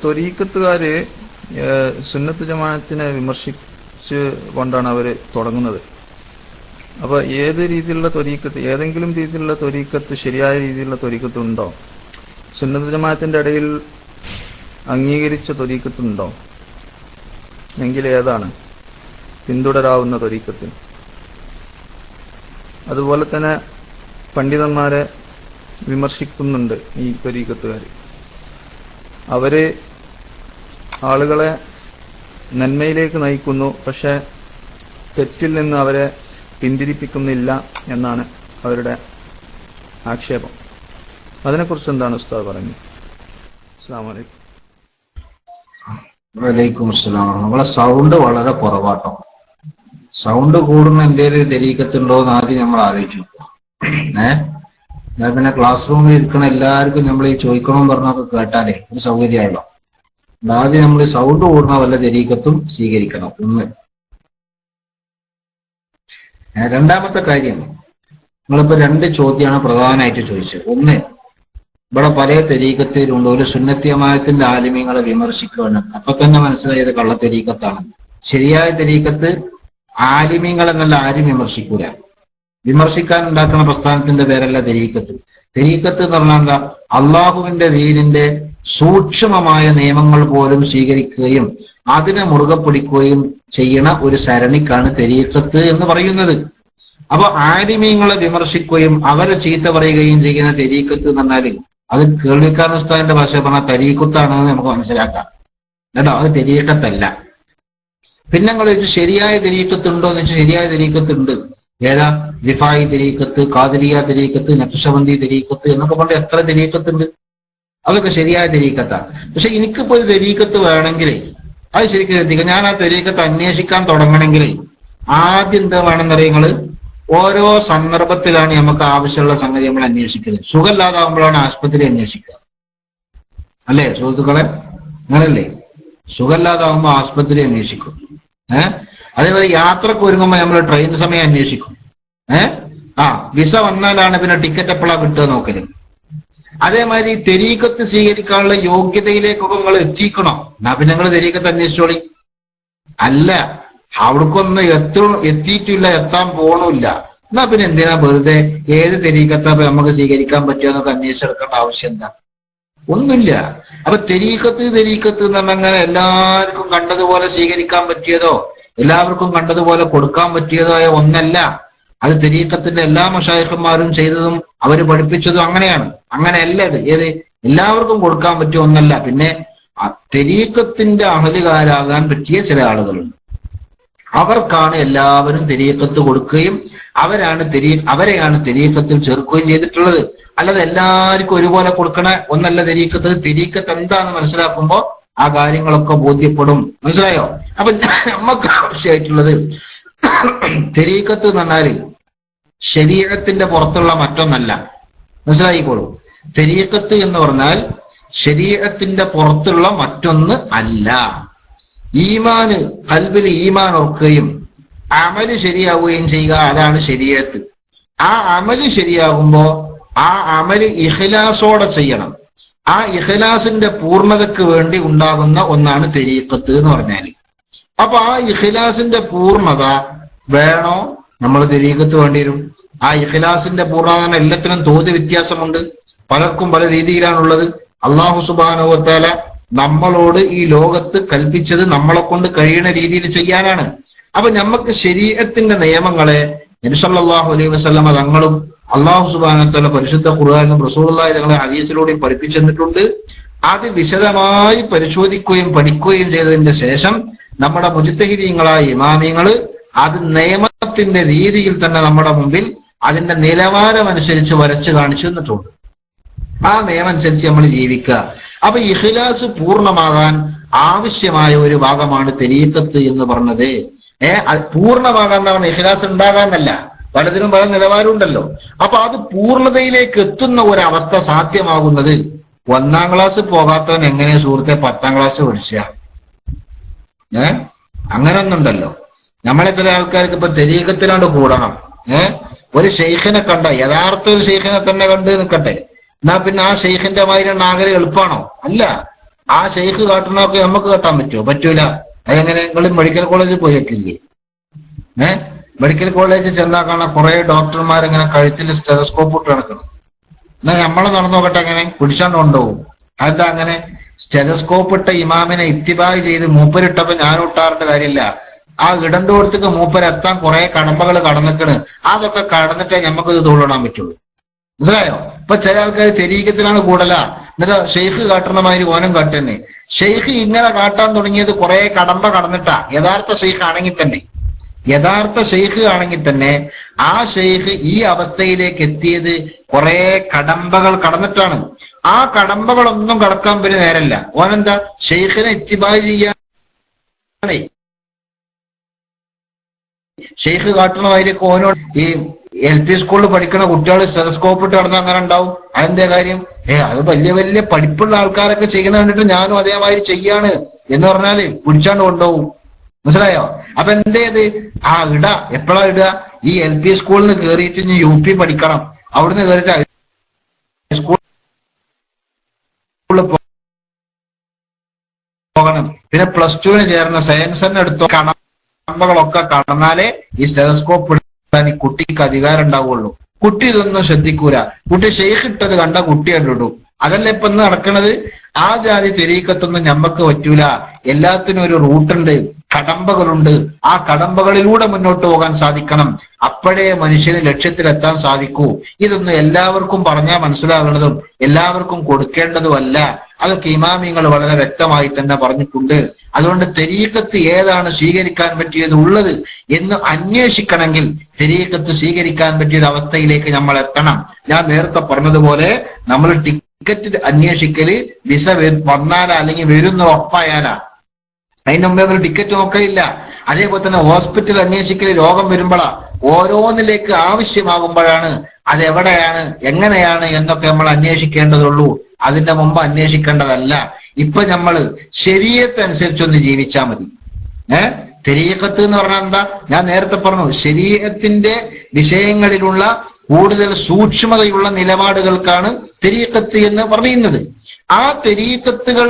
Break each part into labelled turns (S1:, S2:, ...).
S1: ത്വരീക്കത്തുകാര് സുന്നത്ത് ജമാഅത്തിനെ വിമർശിച്ച് കൊണ്ടാണ് അവര് തുടങ്ങുന്നത്. അപ്പൊ ഏത് രീതിയിലുള്ള ത്വരീക്കത്ത്, ഏതെങ്കിലും രീതിയിലുള്ള ത്വരീക്കത്ത്, ശരിയായ രീതിയിലുള്ള ത്വരീക്കത്ത് ഉണ്ടോ? സുന്നത്ത് ജമാഅത്തിന്റെ ഇടയിൽ അംഗീകരിച്ച ത്വരീക്കത്തുണ്ടോ? എങ്കിൽ ഏതാണ് പിന്തുടരാവുന്ന ത്വരീക്കത്ത്? അതുപോലെ തന്നെ പണ്ഡിതന്മാരെ വിമർശിക്കുന്നുണ്ട് ഈ ത്വരീക്കത്തുകാർ. അവര് ആളുകളെ നന്മയിലേക്ക് നയിക്കുന്നു, പക്ഷെ തെറ്റിൽ നിന്ന് അവരെ പിന്തിരിപ്പിക്കുന്നില്ല എന്നാണ് അവരുടെ ആക്ഷേപം. അതിനെക്കുറിച്ച് എന്താണ് ഉസ്താദ് പറയുന്നത്? അസ്സലാമു അലൈക്കും.
S2: വലൈക്കും അസ്സലാം. നമ്മളെ സൗണ്ട് വളരെ കുറവാട്ടോ. സൗണ്ട് കൂടുന്ന എന്തെങ്കിലും തെരീക്കത്തുണ്ടോ എന്ന് ആദ്യം നമ്മൾ ആലോചിച്ചു. ഞാൻ പിന്നെ ക്ലാസ് റൂമിൽ ഇരിക്കണ എല്ലാവർക്കും നമ്മൾ ഈ ചോദിക്കണമെന്ന് പറഞ്ഞൊക്കെ കേട്ടാലേ ഒരു സൗകര്യമാണല്ലോ. ആദ്യം നമ്മൾ സൗണ്ട് കൂടുന്ന വല്ല തെരീക്കത്തും സ്വീകരിക്കണം. ഒന്ന്. രണ്ടാമത്തെ കാര്യം, നിങ്ങളിപ്പോ രണ്ട് ചോദ്യമാണ് പ്രധാനമായിട്ട് ചോദിച്ചത്. ഒന്ന്, ഇവിടെ പല തെരീക്കത്തിലുണ്ട്. ഒരു സുന്നത്തി ജമാഅത്തിന്റെ ആലിമീങ്ങളെ വിമർശിക്കുകയാണ്. അപ്പൊ തന്നെ മനസ്സിലായത് കള്ള തെരീക്കത്താണ്. ശരിയായ തെരീക്കത്ത് ആലിമീങ്ങൾ എന്നല്ല, ആരും വിമർശിക്കൂല. വിമർശിക്കാൻ ഉണ്ടാക്കുന്ന പ്രസ്ഥാനത്തിന്റെ പേരല്ല തെരീക്കത്ത്. തെരീക്കത്ത് എന്ന് പറഞ്ഞാൽ എന്താ? അള്ളാഹുവിന്റെ ദീനിന്റെ സൂക്ഷ്മമായ നിയമങ്ങൾ പോലും സ്വീകരിക്കുകയും അതിനെ മുറുകെ പിടിക്കുകയും ചെയ്യണ ഒരു സരണിക്കാണ് തെരീക്കത്ത് എന്ന് പറയുന്നത്. അപ്പൊ ആലിമീങ്ങളെ വിമർശിക്കുകയും അവരെ ചീത്ത പറയുകയും ചെയ്യുന്ന തെരീക്കത്ത് എന്ന് പറഞ്ഞാൽ അത് കേൾവിക്കാരൻ ഉസ്താദിന്റെ ഭാഷ പറഞ്ഞാൽ തരീക്കുത്താണെന്ന് നമുക്ക് മനസ്സിലാക്കാം കേട്ടോ. അത് തെരീക്കത്തല്ല. പിന്നെ നിങ്ങൾ ശരിയായ തെരീക്കത്തുണ്ടോ എന്ന് വെച്ചാൽ ശരിയായ തെരീക്കത്തുണ്ട്. ഏതാ? റിഫായി തെരീക്കത്ത്, ഖാദിരിയ തെരീക്കത്ത്, നഖ്ശബന്ദി തെരീക്കത്ത് എന്നൊക്കെ പറഞ്ഞ എത്ര തെരീക്കത്തുണ്ട്. അതൊക്കെ ശരിയായ തെരീക്കത്താണ്. പക്ഷെ എനിക്കിപ്പോ ഒരു തെരീക്കത്ത് വേണമെങ്കിലേ അത് ശരിക്കും ശ്രദ്ധിക്കുക. ഞാൻ ആ തെരീക്കത്ത് അന്വേഷിക്കാൻ തുടങ്ങണമെങ്കിലേ ആദ്യം എന്താ വേണമെന്നറിയ നിങ്ങള്? ഓരോ സന്ദർഭത്തിലാണ് നമുക്ക് ആവശ്യമുള്ള സംഗതി നമ്മൾ അന്വേഷിക്കുന്നത്. സുഖമില്ലാതാവുമ്പോഴാണ് ആശുപത്രി അന്വേഷിക്കുക, അല്ലേ സുഹൃത്തുക്കളെ? അങ്ങനല്ലേ? സുഖമില്ലാതാവുമ്പോ ആശുപത്രി അന്വേഷിക്കും. അതേപോലെ യാത്രക്ക് ഒരുങ്ങുമ്പോൾ നമ്മൾ ട്രെയിൻ സമയം അന്വേഷിക്കും. വിസ വന്നാലാണ് പിന്നെ ടിക്കറ്റ് എപ്പോഴാ കിട്ടുക നോക്കല്. അതേമാതിരി തെരീക്കത്ത് സ്വീകരിക്കാനുള്ള യോഗ്യതയിലേക്കൊക്കെ നിങ്ങൾ എത്തിക്കണോ? എന്നാ പിന്നെ നിങ്ങൾ തെരീക്കത്ത് അന്വേഷിച്ചോളി. അല്ല, അവിടേക്കൊന്നും എത്തിയിട്ടില്ല, എത്താൻ പോണില്ല, എന്നാ പിന്നെ എന്തിനാ വെറുതെ ഏത് തെരീക്കത്താ നമുക്ക് സ്വീകരിക്കാൻ പറ്റുമെന്നൊക്കെ അന്വേഷിച്ചെടുക്കേണ്ട ആവശ്യം എന്താ? ഒന്നുമില്ല. അപ്പൊ തെരീക്കത്ത് എന്ന് പറഞ്ഞാൽ അങ്ങനെ എല്ലാവർക്കും കണ്ടതുപോലെ സ്വീകരിക്കാൻ പറ്റിയതോ എല്ലാവർക്കും കണ്ടതുപോലെ കൊടുക്കാൻ പറ്റിയതോ ആയ ഒന്നല്ല. അത് തെരീക്കത്തിന്റെ എല്ലാ മശായിഖന്മാരും ചെയ്തതും അവര് പഠിപ്പിച്ചതും അങ്ങനെയാണ്. അങ്ങനെയല്ല ഇത്. ഏത് എല്ലാവർക്കും കൊടുക്കാൻ പറ്റിയ ഒന്നല്ല. പിന്നെ തെരീക്കത്തിന്റെ അഹലുകാരാകാൻ പറ്റിയ ചില ആളുകളുണ്ട്. അവർക്കാണ് എല്ലാവരും തെരീക്കത്ത് കൊടുക്കുകയും അവരെയാണ് തെരീക്കത്തിൽ ചേർക്കുകയും ചെയ്തിട്ടുള്ളത്. അല്ലാതെ എല്ലാവർക്കും ഒരുപോലെ കൊടുക്കണ ഒന്നല്ല തെരീക്കത്ത്. തെരീക്കത്ത് എന്താന്ന് മനസ്സിലാക്കുമ്പോ ആ കാര്യങ്ങളൊക്കെ ബോധ്യപ്പെടും. മനസ്സിലായോ? അപ്പൊ നമുക്ക് ആവശ്യമായിട്ടുള്ളത് തെരീക്കത്ത് എന്ന് പറഞ്ഞാല് ശരീഅത്തിന്റെ പുറത്തുള്ള മറ്റൊന്നല്ല. മനസ്സിലായിക്കോളൂ. തെരീക്കത്ത് എന്ന് പറഞ്ഞാൽ ശരീഅത്തിന്റെ പുറത്തുള്ള മറ്റൊന്ന് അല്ല. ഈമാന്, ഖൽബിൽ ഈമാൻ ഓർക്കുകയും അമല് ശരിയാവുകയും ചെയ്യുക, അതാണ് ശരീഅത്ത്. ആ അമല് ശരിയാകുമ്പോ ആ അമല് ഇഖ്ലാസോടെ ചെയ്യണം. ആ ഇഖ്ലാസിന്റെ പൂർണ്ണതയ്ക്ക് വേണ്ടി ഉണ്ടാകുന്ന ഒന്നാണ് തെരീക്കത്ത് എന്ന് പറഞ്ഞാൽ. അപ്പൊ ആ ഇഖ്ലാസിന്റെ പൂർണ്ണത വേണോ? നമ്മൾ തെരീക്കത്ത് വേണ്ടി വരും. ആ ഇഖ്ലാസിന്റെ പൂർണ്ണത എല്ലാത്തിനും തോത് വ്യത്യാസമുണ്ട്. പലർക്കും പല രീതിയിലാണുള്ളത്. അല്ലാഹു സുബ്ഹാനഹു വ തആല നമ്മളോട് ഈ ലോകത്ത് കൽപ്പിച്ചത് നമ്മളെ കൊണ്ട് കഴിയുന്ന രീതിയിൽ ചെയ്യാനാണ്. അപ്പൊ നമുക്ക് ശരീഅത്തിന്റെ നിയമങ്ങളെ നബി സല്ലല്ലാഹു അലൈഹി വസല്ലമ തങ്ങളും അല്ലാഹു സുബ്ഹാനഹു വ തആല പരിശുദ്ധ ഖുർആനിലും റസൂലുള്ളാഹി തങ്ങളുടെ ഹദീസിലൂടെയും പഠിപ്പിച്ചു തന്നിട്ടുണ്ട്. അത് വിശദമായി പരിശോധിക്കുകയും പഠിക്കുകയും ചെയ്തതിന്റെ ശേഷം നമ്മുടെ മുജ്തഹിദീങ്ങളായ ഇമാമിങ്ങള് അത് നിയമത്തിന്റെ രീതിയിൽ തന്നെ നമ്മുടെ മുമ്പിൽ അതിന്റെ നിലവാരം അനുസരിച്ച് വരച്ച് കാണിച്ചു തന്നിട്ടുണ്ട്. ആ നിയമം അനുസരിച്ച് നമ്മൾ ജീവിക്കുക. അപ്പൊ ഇഖ്ലാസ് പൂർണ്ണമാകാൻ ആവശ്യമായ ഒരു ഭാഗമാണ് തെരീക്കത്ത് എന്ന് പറഞ്ഞത്. പൂർണ്ണമാകാൻ പറഞ്ഞ ഇഖ്ലാസ് ഉണ്ടാകാന്നല്ല, പലതിനും പല നിലവാരമുണ്ടല്ലോ. അപ്പൊ അത് പൂർണ്ണതയിലേക്ക് എത്തുന്ന ഒരവസ്ഥ സാധ്യമാകുന്നത് 1ാം ക്ലാസ് പോകാത്തവൻ എങ്ങനെ സുഹൃത്തെ 10ാം ക്ലാസ് പഠിച്ച? അങ്ങനൊന്നുണ്ടല്ലോ. നമ്മളെ ചില ആൾക്കാർക്ക് ഇപ്പൊ തെരീക്കത്തിലാണ്ട് കൂടണം. ഒരു ഷെയ്ഖിനെ കണ്ട, യഥാർത്ഥ ഒരു ഷെയ്ഖിനെ തന്നെ കണ്ട് നിൽക്കട്ടെ, എന്നാ പിന്നെ ആ ഷെയ്ഖിന്റെ മാതിരി നാഗര് എളുപ്പമാണോ? അല്ല. ആ ഷെയ്ഖ് കാട്ടണമൊക്കെ നമുക്ക് കാട്ടാൻ പറ്റുമോ? പറ്റൂല. അതെങ്ങനെ? നിങ്ങൾ മെഡിക്കൽ കോളേജിൽ പോയേക്കില്ലേ? മെഡിക്കൽ കോളേജിൽ ചെന്നാൽ കാണാൻ കുറെ ഡോക്ടർമാരിങ്ങനെ കഴുത്തിൽ സ്റ്റെതസ്കോപ്പ് ഇട്ട് നടക്കണം. എന്നാ നമ്മളെ നടന്നു നോക്കട്ടെ, എങ്ങനെ പിടിച്ചാണ്ട് കൊണ്ടുപോകും. അതെന്താ അങ്ങനെ? സ്റ്റെതസ്കോപ്പ് ഇട്ട ഇമാമിനെ ഇത്തിബായ് ചെയ്ത് മൂപ്പരിട്ടപ്പോ ഞാൻ ഇട്ടാറിന്റെ കാര്യമില്ല. ആ ഇടണ്ടോടത്തേക്ക് മൂപ്പരെത്താൻ കുറെ കടമ്പകൾ കടന്നിക്കണ്. അതൊക്കെ കടന്നിട്ടേ നമുക്കിത് തോളിടാൻ പറ്റുള്ളൂ. മനസ്സിലായോ? ഇപ്പൊ ചില ആൾക്കാർ തെരീക്കത്തിലാണ് കൂടല, എന്നിട്ട് ഷെയ്ഖ് കാട്ടുന്ന മാതിരി ഓനും കാട്ടുതന്നെ. ഷെയ്ഖ് ഇങ്ങനെ കാട്ടാൻ തുടങ്ങിയത് കുറെ കടമ്പ കടന്നിട്ടാ. യഥാർത്ഥ ഷെയ്ഖ് ആണെങ്കിൽ തന്നെ ആ ഷെയ്ഖ് ഈ അവസ്ഥയിലേക്ക് എത്തിയത് കുറെ കടമ്പകൾ കടന്നിട്ടാണ്. ആ കടമ്പകളൊന്നും കടക്കാൻ പിന്നെ നേരല്ല. ഓനെന്താ? ഷെയ്ഖിനെ ഇത്തിബായ് ചെയ്യാനേ. ഷെയ്ഖ് കാട്ടുന്ന മാതിരിയൊക്കെ ഓനോട് ഈ LP സ്കൂളിൽ പഠിക്കുന്ന കുട്ടികൾ സ്റ്റെതസ്കോപ്പ് ഇട്ട് നടന്ന അങ്ങനെ ഉണ്ടാവും. അതെന്താ കാര്യം? അത് വലിയ വലിയ പഠിപ്പുള്ള ആൾക്കാരൊക്കെ ചെയ്യണ കണ്ടിട്ട് ഞാനും അതേമാതിരി ചെയ്യാണ് എന്ന് പറഞ്ഞാല് പിടിച്ചാണ്ട് കൊണ്ടുപോകും. മനസ്സിലായോ? അപ്പൊ എന്തേത്? ആ എപ്പോഴാ ഇടുക? ഈ LP സ്കൂളിൽ നിന്ന് കയറിയിട്ട് ഇനി UP പഠിക്കണം. അവിടുന്ന് കയറിയിട്ട് സ്കൂളിൽ പോകണം. പിന്നെ +2 ചേർന്ന സയൻസ് തന്നെ എടുത്തോ. കടമ്പകളൊക്കെ കടന്നാലേ ഈ സ്റ്റെതസ്കോപ്പ് ഇടാൻ ഈ കുട്ടിക്ക് അധികാരം ഉണ്ടാവുള്ളൂ. കുട്ടി ഇതൊന്നും ശ്രദ്ധിക്കൂല. കുട്ടി ഷെയ്ഖ് ഇട്ടത് കണ്ട കുട്ടി കണ്ടിടും. അതല്ല ഇപ്പൊ ഇന്ന് നടക്കണത്. ആ ജാതി തെരീക്കത്തൊന്നും ഞമ്മക്ക് പറ്റൂല. എല്ലാത്തിനും ഒരു റൂട്ടുണ്ട്, കടമ്പകളുണ്ട്. ആ കടമ്പകളിലൂടെ മുന്നോട്ട് പോകാൻ സാധിക്കണം. അപ്പോഴേ മനുഷ്യന് ലക്ഷ്യത്തിലെത്താൻ സാധിക്കൂ. ഇതൊന്നും എല്ലാവർക്കും പറഞ്ഞാൽ മനസ്സിലാകുന്നതും എല്ലാവർക്കും കൊടുക്കേണ്ടതുമല്ല. അതൊക്കെ ഇമാമിങ്ങൾ വളരെ വ്യക്തമായി തന്നെ പറഞ്ഞിട്ടുണ്ട്. അതുകൊണ്ട് തെരീക്കത്ത് ഏതാണ് സ്വീകരിക്കാൻ പറ്റിയത് ഉള്ളത് എന്ന് അന്വേഷിക്കണമെങ്കിൽ തെരീക്കത്ത് സ്വീകരിക്കാൻ പറ്റിയ അവസ്ഥയിലേക്ക് നമ്മൾ എത്തണം. ഞാൻ നേരത്തെ പറഞ്ഞതുപോലെ നമ്മൾ ടിക്കറ്റ് അന്വേഷിക്കല് വിസ വന്നാലാ അല്ലെങ്കിൽ വരുന്ന ഉറപ്പായാലാ. അതിന് മുമ്പേ ഒരു ടിക്കറ്റ് നോക്കലില്ല. അതേപോലെ തന്നെ ഹോസ്പിറ്റൽ അന്വേഷിക്കല് രോഗം വരുമ്പോഴാ. ഓരോന്നിലേക്ക് ആവശ്യമാകുമ്പോഴാണ് അതെവിടെയാണ് എങ്ങനെയാണ് എന്നൊക്കെ നമ്മൾ അന്വേഷിക്കേണ്ടതുള്ളൂ. അതിന്റെ മുമ്പ് അന്വേഷിക്കേണ്ടതല്ല. ഇപ്പൊ നമ്മള് ശരീഅത്തനുസരിച്ചൊന്ന് ജീവിച്ചാൽ മതി. തെരീഖത്ത് എന്ന് പറഞ്ഞാൽ എന്താ? ഞാൻ നേരത്തെ പറഞ്ഞു, ശരീഅത്തിന്റെ വിഷയങ്ങളിലുള്ള കൂടുതൽ സൂക്ഷ്മതയുള്ള നിലപാടുകൾക്കാണ് തെരീഖത്ത് എന്ന് പറയുന്നത്. ആ തെരീഖത്തുകൾ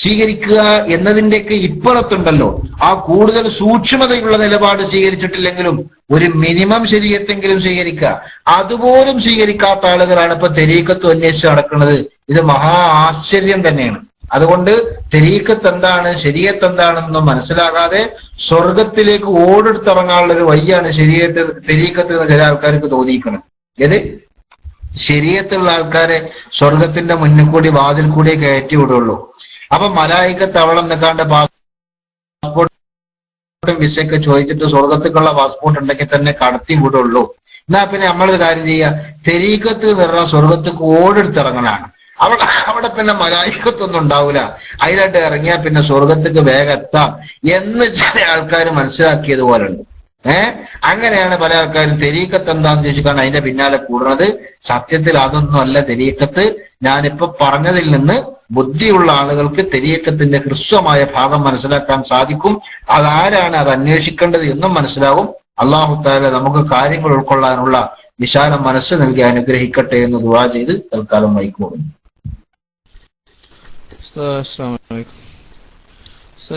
S2: സ്വീകരിക്കുക എന്നതിന്റെയൊക്കെ ഇപ്പുറത്തുണ്ടല്ലോ, ആ കൂടുതൽ സൂക്ഷ്മതയുള്ള നിലപാട് സ്വീകരിച്ചിട്ടില്ലെങ്കിലും ഒരു മിനിമം ശരീഅത്തെങ്കിലും സ്വീകരിക്കുക. അതുപോലും സ്വീകരിക്കാത്ത ആളുകളാണ് ഇപ്പൊ തെരീഖത്ത് അന്വേഷിച്ച് നടക്കുന്നത്. ഇത് മഹാ ആശ്ചര്യം തന്നെയാണ്. അതുകൊണ്ട് തെരീഖത്ത് എന്താണ്, ശരീഅത്ത് എന്താണെന്നൊന്നും മനസ്സിലാകാതെ സ്വർഗത്തിലേക്ക് ഓടെടുത്തിറങ്ങാനുള്ള ഒരു വഴിയാണ് തെരീഖത്ത് എന്ന് ചില ആൾക്കാർക്ക് തോന്നിയിരിക്കണം. ഏത്? ശരീഅത്തുള്ള ആൾക്കാരെ സ്വർഗത്തിന്റെ മുന്നിൽ കൂടി വാതിൽ കൂടി കയറ്റി വിടുള്ളൂ. അപ്പൊ മലായികത്ത് അവിടെ നിൽക്കാണ്ട് പാസ്പോർട്ടും വിസയൊക്കെ ചോദിച്ചിട്ട് സ്വർഗത്തേക്കുള്ള പാസ്പോർട്ട് ഉണ്ടെങ്കിൽ തന്നെ കടത്തി വിടുള്ളൂ. എന്നാ പിന്നെ നമ്മളൊരു കാര്യം ചെയ്യുക, തെരീഖത്ത് എന്ന് പറഞ്ഞാൽ സ്വർഗത്തേക്ക് ഓടെടുത്തിറങ്ങലാണ്. അവിടെ പിന്നെ മലായികത്തൊന്നും ഉണ്ടാവൂല. അതിലായിട്ട് ഇറങ്ങിയാൽ പിന്നെ സ്വർഗത്തേക്ക് വേഗം എത്താം എന്ന് ചില ആൾക്കാർ മനസ്സിലാക്കിയതുപോലെ ഉണ്ട്. അങ്ങനെയാണ് പല ആൾക്കാരും തെരീഖത്ത് എന്താന്ന് ചോദിച്ചിട്ടാണ് അതിന്റെ പിന്നാലെ കൂടുന്നത്. സത്യത്തിൽ അതൊന്നും അല്ല തെരീഖത്ത്. ഞാനിപ്പോ പറഞ്ഞതിൽ നിന്ന് ബുദ്ധിയുള്ള ആളുകൾക്ക് തെരീഖത്തിന്റെ ഹ്രസ്വമായ ഭാഗം മനസ്സിലാക്കാൻ സാധിക്കും. അതാരാണ് അത് അന്വേഷിക്കേണ്ടത് എന്നും മനസ്സിലാവും. അല്ലാഹു തആല നമുക്ക് കാര്യങ്ങൾ ഉൾക്കൊള്ളാനുള്ള വിശാല മനസ്സ് നൽകി അനുഗ്രഹിക്കട്ടെ എന്ന് ദുആ ചെയ്ത് തൽക്കാലം വൈകുന്നു.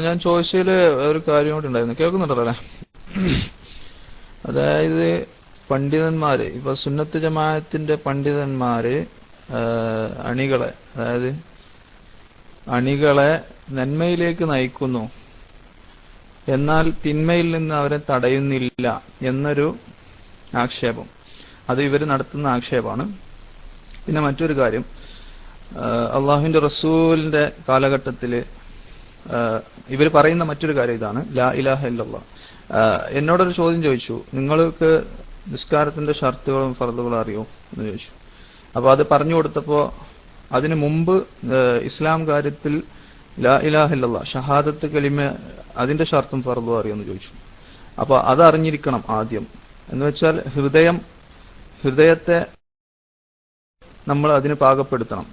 S1: ഞാൻ ചോദിച്ചതില് ഒരു കാര്യം കൂടി ഉണ്ടായിരുന്നു. കേൾക്കുന്നുണ്ടല്ലോ അല്ലെ? അതായത് പണ്ഡിതന്മാര്, ഇപ്പൊ സുന്നത്ത് ജമാഅത്തിന്റെ പണ്ഡിതന്മാര് അണികളെ നന്മയിലേക്ക് നയിക്കുന്നു, എന്നാൽ തിന്മയിൽ നിന്ന് അവരെ തടയുന്നില്ല എന്നൊരു ആക്ഷേപം. അത് ഇവർ നടത്തുന്ന ആക്ഷേപമാണ്. പിന്നെ മറ്റൊരു കാര്യം, അള്ളാഹുവിന്റെ റസൂലിന്റെ കാലഘട്ടത്തില് ഇവർ പറയുന്ന മറ്റൊരു കാര്യം ഇതാണ്, ലാ ഇലാഹ ഇല്ലല്ലാഹ്. എന്നോടൊരു ചോദ്യം ചോദിച്ചു, നിങ്ങൾക്ക് നിസ്കാരത്തിന്റെ ഷർത്തുകളും ഫർളുകളും അറിയോ എന്ന് ചോദിച്ചു. അപ്പൊ അത് പറഞ്ഞു കൊടുത്തപ്പോ അതിനു മുമ്പ് ഇസ്ലാം കാര്യത്തിൽ ലാ ഇലാഹ ഇല്ലല്ലാഹ് ഷഹാദത്ത് കലിമ അതിന്റെ ഷർത്തും ഫർളും അറിയുമെന്ന് ചോദിച്ചു. അപ്പൊ അത് അറിഞ്ഞിരിക്കണം ആദ്യം. എന്ന് വെച്ചാൽ ഹൃദയത്തെ നമ്മൾ അതിന് പാകപ്പെടുത്തണം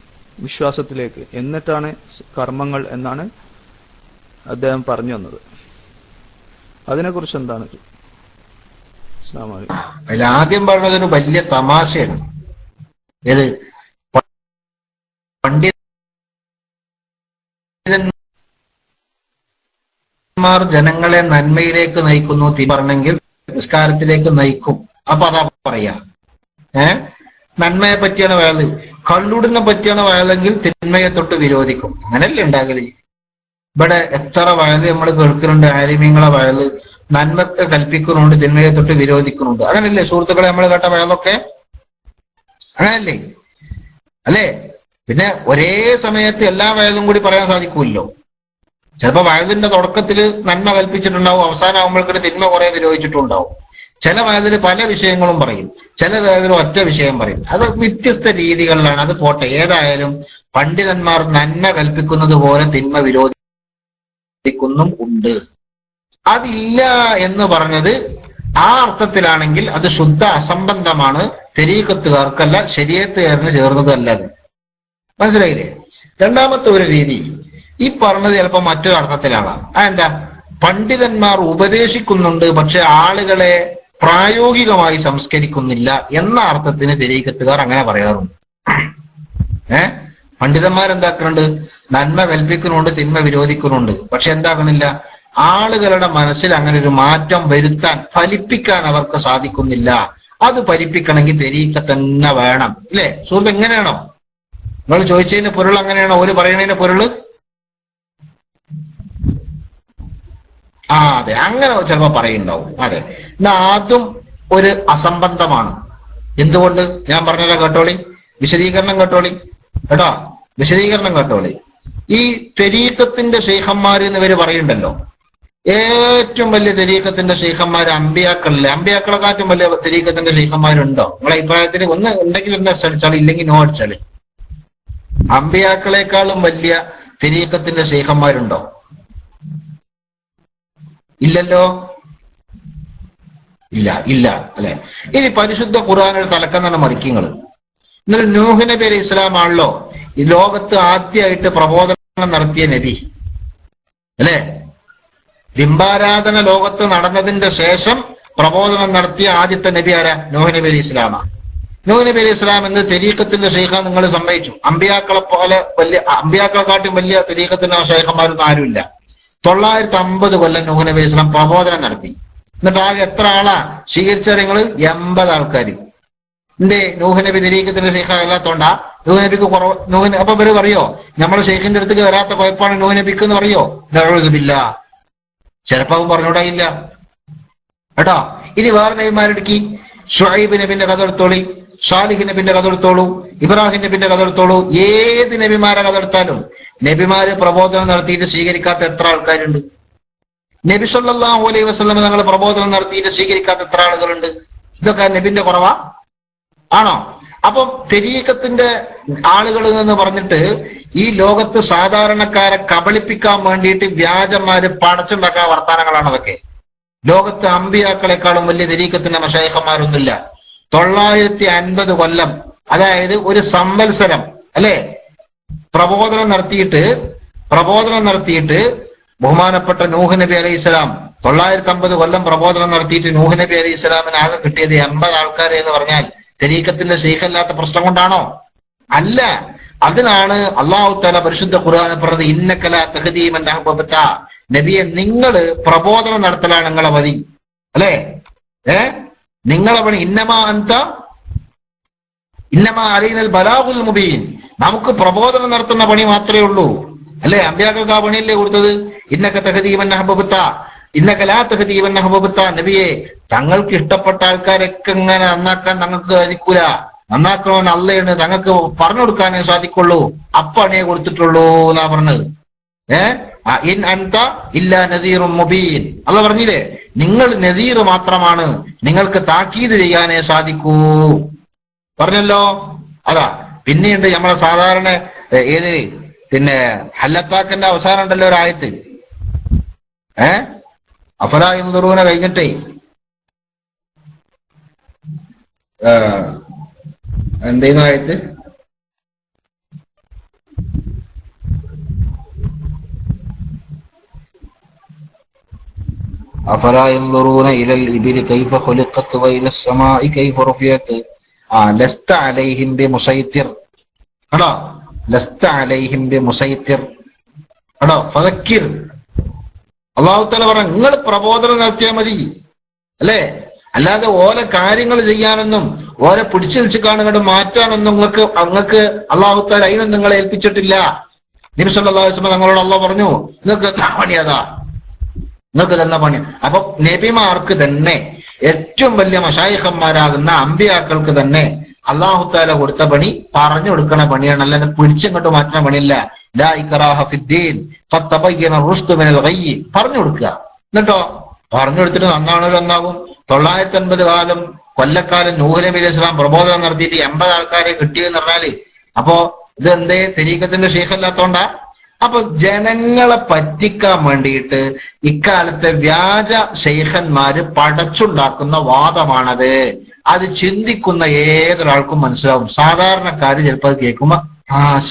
S1: വിശ്വാസത്തിലേക്ക്, എന്നിട്ടാണ് കർമ്മങ്ങൾ എന്നാണ് അദ്ദേഹം പറഞ്ഞു വന്നത്. അതിനെക്കുറിച്ച് എന്താണ്?
S2: അതിൽ ആദ്യം പറഞ്ഞതൊരു വലിയ തമാശയാണ്. ഏത്? പണ്ഡിതന്മാർ ജനങ്ങളെ നന്മയിലേക്ക് നയിക്കുന്നു പറഞ്ഞെങ്കിൽ നിസ്കാരത്തിലേക്ക് നയിക്കും. അപ്പൊ അതാ പറയാ. നന്മയെ പറ്റിയാണ് വയല്, കള്ളുടിനെ പറ്റിയാണ് വയലെങ്കിൽ തിന്മയെ തൊട്ട് വിരോധിക്കും. അങ്ങനെയല്ലേ ഉണ്ടാകല്? ഇവിടെ എത്ര വയല് നമ്മൾ കേൾക്കുന്നുണ്ട്, ആലിമീങ്ങളെ വയല് നന്മത്തെ കൽപ്പിക്കുന്നുണ്ട്, തിന്മയെ തൊട്ട് വിരോധിക്കുന്നുണ്ട്. അങ്ങനല്ലേ സുഹൃത്തുക്കളെ നമ്മൾ കേട്ട വയലൊക്കെ? അങ്ങനല്ലേ? അല്ലേ? പിന്നെ ഒരേ സമയത്ത് എല്ലാ വയലും കൂടി പറയാൻ സാധിക്കുമല്ലോ. ചിലപ്പോ വയലിന്റെ തുടക്കത്തിൽ നന്മ കൽപ്പിച്ചിട്ടുണ്ടാവും, അവസാനമാകുമ്പോഴേക്കും തിന്മ കുറെ വിരോധിച്ചിട്ടുണ്ടാവും. ചില വയലിൽ പല വിഷയങ്ങളും പറയും, ചില വയലിൽ ഒറ്റ വിഷയം പറയും. അത് വ്യത്യസ്ത രീതികളിലാണ്. അത് പോട്ടെ. ഏതായാലും പണ്ഡിതന്മാർ നന്മ കൽപ്പിക്കുന്നത് പോലെ തിന്മ വിരോധിക്കുന്നും ഉണ്ട്. അതില്ല എന്ന് പറഞ്ഞത് ആ അർത്ഥത്തിലാണെങ്കിൽ അത് ശുദ്ധ അസംബന്ധമാണ്, തെരീഖത്തുകാർക്കല്ല, ശരീഅത്തുകാരന് ചേർന്നതല്ല. അത് മനസ്സിലായില്ലേ? രണ്ടാമത്തെ ഒരു രീതി ഈ പറഞ്ഞത് ചിലപ്പോൾ മറ്റൊരു അർത്ഥത്തിലാകാം. അതെന്താ? പണ്ഡിതന്മാർ ഉപദേശിക്കുന്നുണ്ട്, പക്ഷെ ആളുകളെ പ്രായോഗികമായി സംസ്കരിക്കുന്നില്ല എന്ന അർത്ഥത്തിന് തെരീഖത്തുകാർ അങ്ങനെ പറയാറുണ്ട്. പണ്ഡിതന്മാരെന്താക്കുന്നുണ്ട്? നന്മ കൽപ്പിക്കുന്നുണ്ട്, തിന്മ വിരോധിക്കുന്നുണ്ട്, പക്ഷെ എന്താക്കണില്ല? ആളുകളുടെ മനസ്സിൽ അങ്ങനെ ഒരു മാറ്റം വരുത്താൻ, ഫലിപ്പിക്കാൻ അവർക്ക് സാധിക്കുന്നില്ല. അത് ഫലിപ്പിക്കണമെങ്കിൽ തെരീഖത്ത് തന്നെ വേണം. ഇല്ലേ സുഹൃത്ത്? എങ്ങനെയാണോ നിങ്ങൾ ചോദിച്ചതിന്റെ പൊരുൾ? അങ്ങനെയാണോ ഒരു പറയണതിന്റെ പൊരുള്? അതെ, അങ്ങനെ ചിലപ്പോ പറയുണ്ടാവും. അതെ, എന്നാ അതും ഒരു അസംബന്ധമാണ്. എന്തുകൊണ്ട്? ഞാൻ പറഞ്ഞല്ലോ, കേട്ടോളി, വിശദീകരണം കേട്ടോളി കേട്ടോ, വിശദീകരണം കേട്ടോളി. ഈ തെരീഖത്തിന്റെ ശൈഖന്മാര് എന്നിവര് പറയുന്നുണ്ടല്ലോ, ഏറ്റവും വലിയ തെരീഖത്തിന്റെ ശൈഖന്മാര് അമ്പിയാക്കളില്ലേ? അമ്പിയാക്കളെക്കാട്ടും വലിയ തെരീഖത്തിന്റെ ശൈഖന്മാരുണ്ടോ? നിങ്ങളെ അഭിപ്രായത്തിന് ഒന്ന് ഉണ്ടെങ്കിൽ ഒന്ന് അടിച്ചാളി, ഇല്ലെങ്കിൽ നോ അടിച്ചാളി. അമ്പിയാക്കളെക്കാളും വലിയ തെരീഖത്തിന്റെ ശൈഖന്മാരുണ്ടോ? ഇല്ലല്ലോ. ഇല്ല ഇല്ല അല്ലെ? ഇനി പരിശുദ്ധ ഖുർആനിൽ തലക്കെന്നാണ് മറിക്കങ്ങള്. ഇന്നലെ നൂഹ് നബി അലൈഹി ഇസ്ലാം ആണല്ലോ ഈ ലോകത്ത് ആദ്യമായിട്ട് പ്രബോധനം നടത്തിയ നബി അല്ലെ? ബിംബാരാധന ലോകത്ത് നടന്നതിന്റെ ശേഷം പ്രബോധനം നടത്തിയ ആദ്യത്തെ നബി ആരാ? നൂഹ് നബി അലൈഹി ഇസ്ലാമാണ്. നൂഹ് നബി അലൈഹി ഇസ്ലാം എന്ന് തെരീഖത്തിന്റെ ശൈഖ നിങ്ങൾ സമ്മതിച്ചു. അമ്പിയാക്കളെ പോലെ വലിയ, അമ്പിയാക്കളെക്കാട്ടും വലിയ തെരീഖത്തിന്റെ ശൈഖന്മാരൊന്നും ആരുമില്ല. 950 കൊല്ലം നൂഹ് നബി അലൈഹി ഇസ്ലാം പ്രബോധനം നടത്തി. എന്നിട്ട് ആകെ എത്ര ആളാ സ്വീകരിച്ച നിങ്ങള്? 80 ആൾക്കാർ. എന്തേ? നൂഹ് നബി തെരീഖത്തിന്റെ ശൈഖ അല്ലാത്തോണ്ടാ? നൂഹ് നബിക്ക് കുറവ് നൂഹ് അപ്പൊ ഇവര് പറയോ നമ്മളെ ശൈഖിന്റെ അടുത്തേക്ക് വരാത്ത കുഴപ്പമാണ് നൂഹ് നബിക്ക് എന്ന് പറയോ? നഊദുബില്ല. ചിലപ്പോ അവൻ പറഞ്ഞൂടായില്ല കേട്ടോ. ഇനി വേറെ നബിമാരെടുക്കി, ഷുഐബ് നബിന്റെ കഥ എടുത്തോളി, സാലിഹ് നബിന്റെ കഥ എടുത്തോളൂ, ഇബ്രാഹിം നബിന്റെ കഥ എടുത്തോളൂ. ഏത് നബിമാരെ കഥ എടുത്താലും നബിമാര് പ്രബോധനം നടത്തിയിട്ട് സ്വീകരിക്കാത്ത എത്ര ആൾക്കാരുണ്ട്? നബി സല്ലല്ലാഹു അലൈഹി വസല്ലം തങ്ങൾ പ്രബോധനം നടത്തിയിട്ട് സ്വീകരിക്കാത്ത എത്ര ആളുകളുണ്ട്? ഇതൊക്കെ നബിന്റെ കുറവാ? ആണോ? അപ്പം തെരീഖത്തിന്റെ ആളുകൾ എന്ന് പറഞ്ഞിട്ട് ഈ ലോകത്ത് സാധാരണക്കാരെ കബളിപ്പിക്കാൻ വേണ്ടിയിട്ട് വ്യാജന്മാര് പടച്ചുണ്ടാക്കുന്ന വർത്താനങ്ങളാണ് അതൊക്കെ. ലോകത്ത് അമ്പിയാക്കളെക്കാളും വലിയ തെരീഖത്തിന്റെ മശായിഖന്മാരൊന്നുമില്ല. 950 കൊല്ലം, അതായത് ഒരു സംവത്സരം അല്ലെ, പ്രബോധനം നടത്തിയിട്ട് ബഹുമാനപ്പെട്ട നൂഹ് നബി അലൈഹി ഇസ്ലാം 950 കൊല്ലം പ്രബോധനം നടത്തിയിട്ട് നൂഹ് നബി അലൈഹി ഇസ്ലാമിന് ആകെ കിട്ടിയത് 80 ആൾക്കാരെ എന്ന് പറഞ്ഞാൽ തെരീഖത്തിന്റെ ശൈഖല്ലാത്ത പ്രശ്നം കൊണ്ടാണോ? അല്ല. അതിനാണ് അല്ലാഹു തആല പരിശുദ്ധ ഖുർആനിൽ പറഞ്ഞത്, ഇന്നക ലാ തഹ്ദീ മൻ അഹ്ബബ്ത. നബിയെ, നിങ്ങള് പ്രബോധനം നടത്തലാണ് നിങ്ങളെ മതി അല്ലെ? നിങ്ങളെ പണി ഇന്നമാ അലൈനൽ ബലാഗുൽ മുബീൻ. നമുക്ക് പ്രബോധനം നടത്തുന്ന പണി മാത്രമേ ഉള്ളൂ അല്ലെ? അമ്പിയാക്കൾക്ക് ആ പണിയല്ലേ കൊടുത്തത്? ഇന്നക തഹ്ദീ മൻ അഹ്ബബ്ത ഇന്നക ലാ തഹ്ദീ മൻ അഹ്ബബ്ത. നബിയെ, തങ്ങൾക്ക് ഇഷ്ടപ്പെട്ട ആൾക്കാരൊക്കെ ഇങ്ങനെ നന്നാക്കാൻ തങ്ങൾക്ക് സാധിക്കൂല. നന്നാക്കണവൻ അള്ളയാണ്, തങ്ങൾക്ക് പറഞ്ഞു കൊടുക്കാനേ സാധിക്കുള്ളൂ. അപ്പണിയെ കൊടുത്തിട്ടുള്ളൂ എന്നാ പറഞ്ഞത്. ഇൻ അൻത ഇല്ലാ നദീറും മുബീൻ. അള്ള പറഞ്ഞില്ലേ, നിങ്ങൾ നദീർ മാത്രമാണ്, നിങ്ങൾക്ക് താക്കീത് ചെയ്യാനേ സാധിക്കൂ പറഞ്ഞല്ലോ. അതാ പിന്നെയുണ്ട് നമ്മളെ സാധാരണ ഏത് പിന്നെ ഹല്ലത്താക്കിന്റെ അവസാനം ഉണ്ടല്ലോ ഒരായത്ത്, അഫലാ യൻദുറൂന കഴിഞ്ഞിട്ടേ എന്തേന്നു ആയത്ത്? അഫലാ യൻദുറൂന ഇലൽ ഇബിലി കൈഫ ഖുലിഖത് വഇലസ് സമാഇ കൈഫ റുഫിയത്. ലസ്ത അലൈഹിം ബിമുസൈത്തിർ. കേട്ടോ, ലസ്ത അലൈഹിം ബിമുസൈത്തിർ. എടോ ഫദക്കിർ, അല്ലാഹു തആല പറഞ്ഞു നിങ്ങൾ പ്രബോധനം നടത്തിയാൽ മതി അല്ലേ, അല്ലാതെ ഓലെ കാര്യങ്ങൾ ചെയ്യാനൊന്നും ഓരെ പിടിച്ചു വെച്ച് കാണുകൊണ്ട് മാറ്റാനൊന്നും അങ്ങക്ക് അല്ലാഹു തആല അതിനൊന്നും നിങ്ങളെ ഏൽപ്പിച്ചിട്ടില്ല. നബി സല്ലല്ലാഹു അലൈഹി വസല്ലം തങ്ങളോട് അല്ലാഹു പറഞ്ഞു നിങ്ങൾക്ക് പണി അതാ, നിങ്ങൾക്ക് തന്ന പണി. അപ്പൊ നബിമാർക്ക് തന്നെ ഏറ്റവും വലിയ മശായിഖന്മാരാകുന്ന അമ്പിയാക്കൾക്ക് തന്നെ അല്ലാഹു തആല കൊടുത്ത പണി പറഞ്ഞു കൊടുക്കണ പണിയാണ്, അല്ലാതെ പിടിച്ചങ്ങോട്ട് മാറ്റുന്ന പണിയില്ല. ലാ ഇക്റാഹ ഫിദ്ദീൻ ഖദ് തബയ്യന റുശ്ദു മിനൽ ഗയ്യ് പറഞ്ഞു കൊടുക്കുക. എന്നിട്ടോ പറഞ്ഞു കൊടുത്തിട്ട് നന്നാണല്ലോ എന്നാകും. 950 കൊല്ലക്കാലം നൂഹ് നബി അലൈഹി സ്വലാം പ്രബോധനം നടത്തിയിട്ട് 80 ആൾക്കാരെ കിട്ടിയെന്ന് പറഞ്ഞാല് അപ്പോ ഇത് എന്തേ തെരീഖത്തിന്റെ ഷെയ്ഖല്ലാത്തോണ്ടാ? അപ്പൊ ജനങ്ങളെ പറ്റിക്കാൻ വേണ്ടിയിട്ട് ഇക്കാലത്തെ വ്യാജ ഷെയ്ഖന്മാര് പടച്ചുണ്ടാക്കുന്ന വാദമാണത്. അത് ചിന്തിക്കുന്ന ഏതൊരാൾക്കും മനസ്സിലാവും. സാധാരണക്കാര് ചിലപ്പോൾ കേൾക്കുമ്പോ